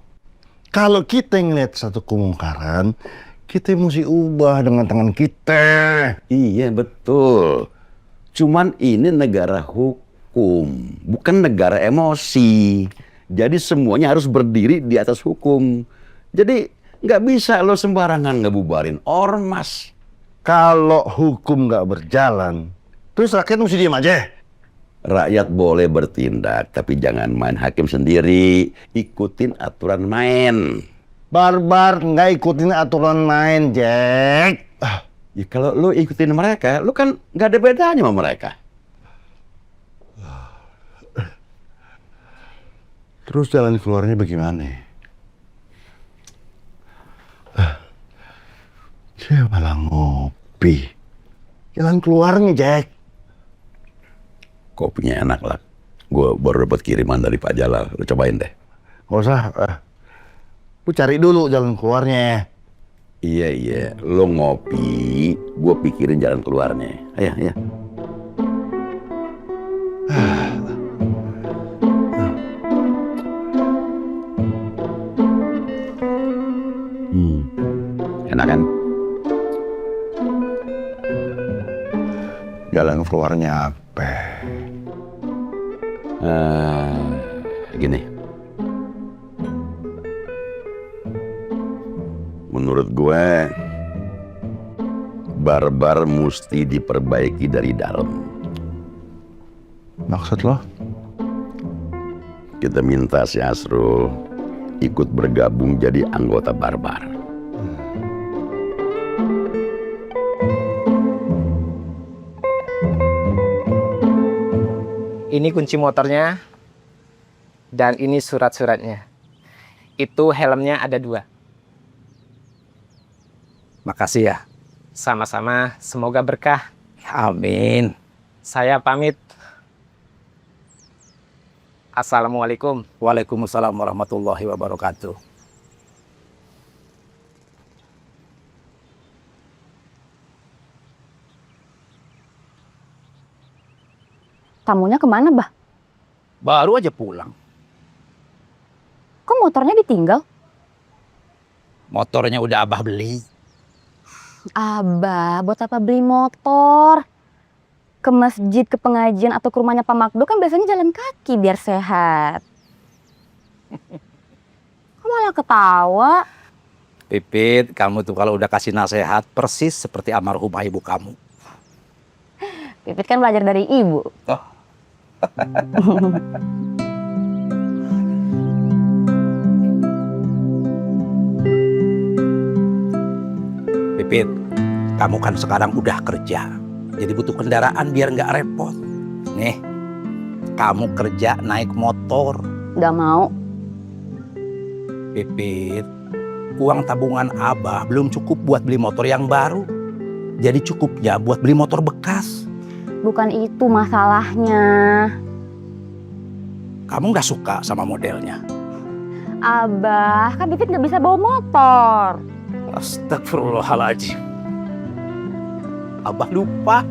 kalau kita ngeliat satu kemungkaran, kita mesti ubah dengan tangan kita. Iya betul. Cuman ini negara hukum, bukan negara emosi. Jadi semuanya harus berdiri di atas hukum. Jadi nggak bisa lo sembarangan ngebubarin ormas. Kalau hukum nggak berjalan, terus rakyat mesti diam aja. Rakyat boleh bertindak, tapi jangan main hakim sendiri. Ikutin aturan main. Barbar nggak ikutin aturan main, Jack. Ya kalau lo ikutin mereka, lo kan nggak ada bedanya sama mereka. Terus jalan keluarnya bagaimana? Dia malah ngopi. Jalan keluarnya, Jack. Kopinya enak lah. Gue baru dapat kiriman dari Pak Jalal. Lo cobain deh. Gak usah. Lu cari dulu jalan keluarnya. Iya. Lo ngopi, gue pikirin jalan keluarnya. Ayo. Enak kan? Jalan keluarnya apa? Gini. Menurut gue, barbar mesti diperbaiki dari dalam. Maksud lo? Kita minta si Asrul ikut bergabung jadi anggota barbar. Ini kunci motornya, dan ini surat-suratnya. Itu helmnya ada 2. Makasih ya. Sama-sama, semoga berkah. Amin. Saya pamit. Assalamualaikum. Waalaikumsalam warahmatullahi wabarakatuh. Tamunya kemana, Bah? Baru aja pulang. Kok motornya ditinggal? Motornya udah Abah beli. Abah, buat apa beli motor? Ke masjid, ke pengajian, atau ke rumahnya Pak Makdo kan biasanya jalan kaki biar sehat. Kok malah ketawa? Pipit, kamu tuh kalau udah kasih nasihat persis seperti almarhumah ibu kamu. Pipit kan belajar dari ibu. Oh. Pipit, kamu kan sekarang udah kerja, jadi butuh kendaraan biar nggak repot. Nih, kamu kerja naik motor. Gak mau. Pipit, uang tabungan Abah belum cukup buat beli motor yang baru. Jadi cukupnya buat beli motor bekas. Bukan itu masalahnya. Kamu nggak suka sama modelnya? Abah, kan Pipit gak bisa bawa motor. Astagfirullahaladzim. Abah lupa.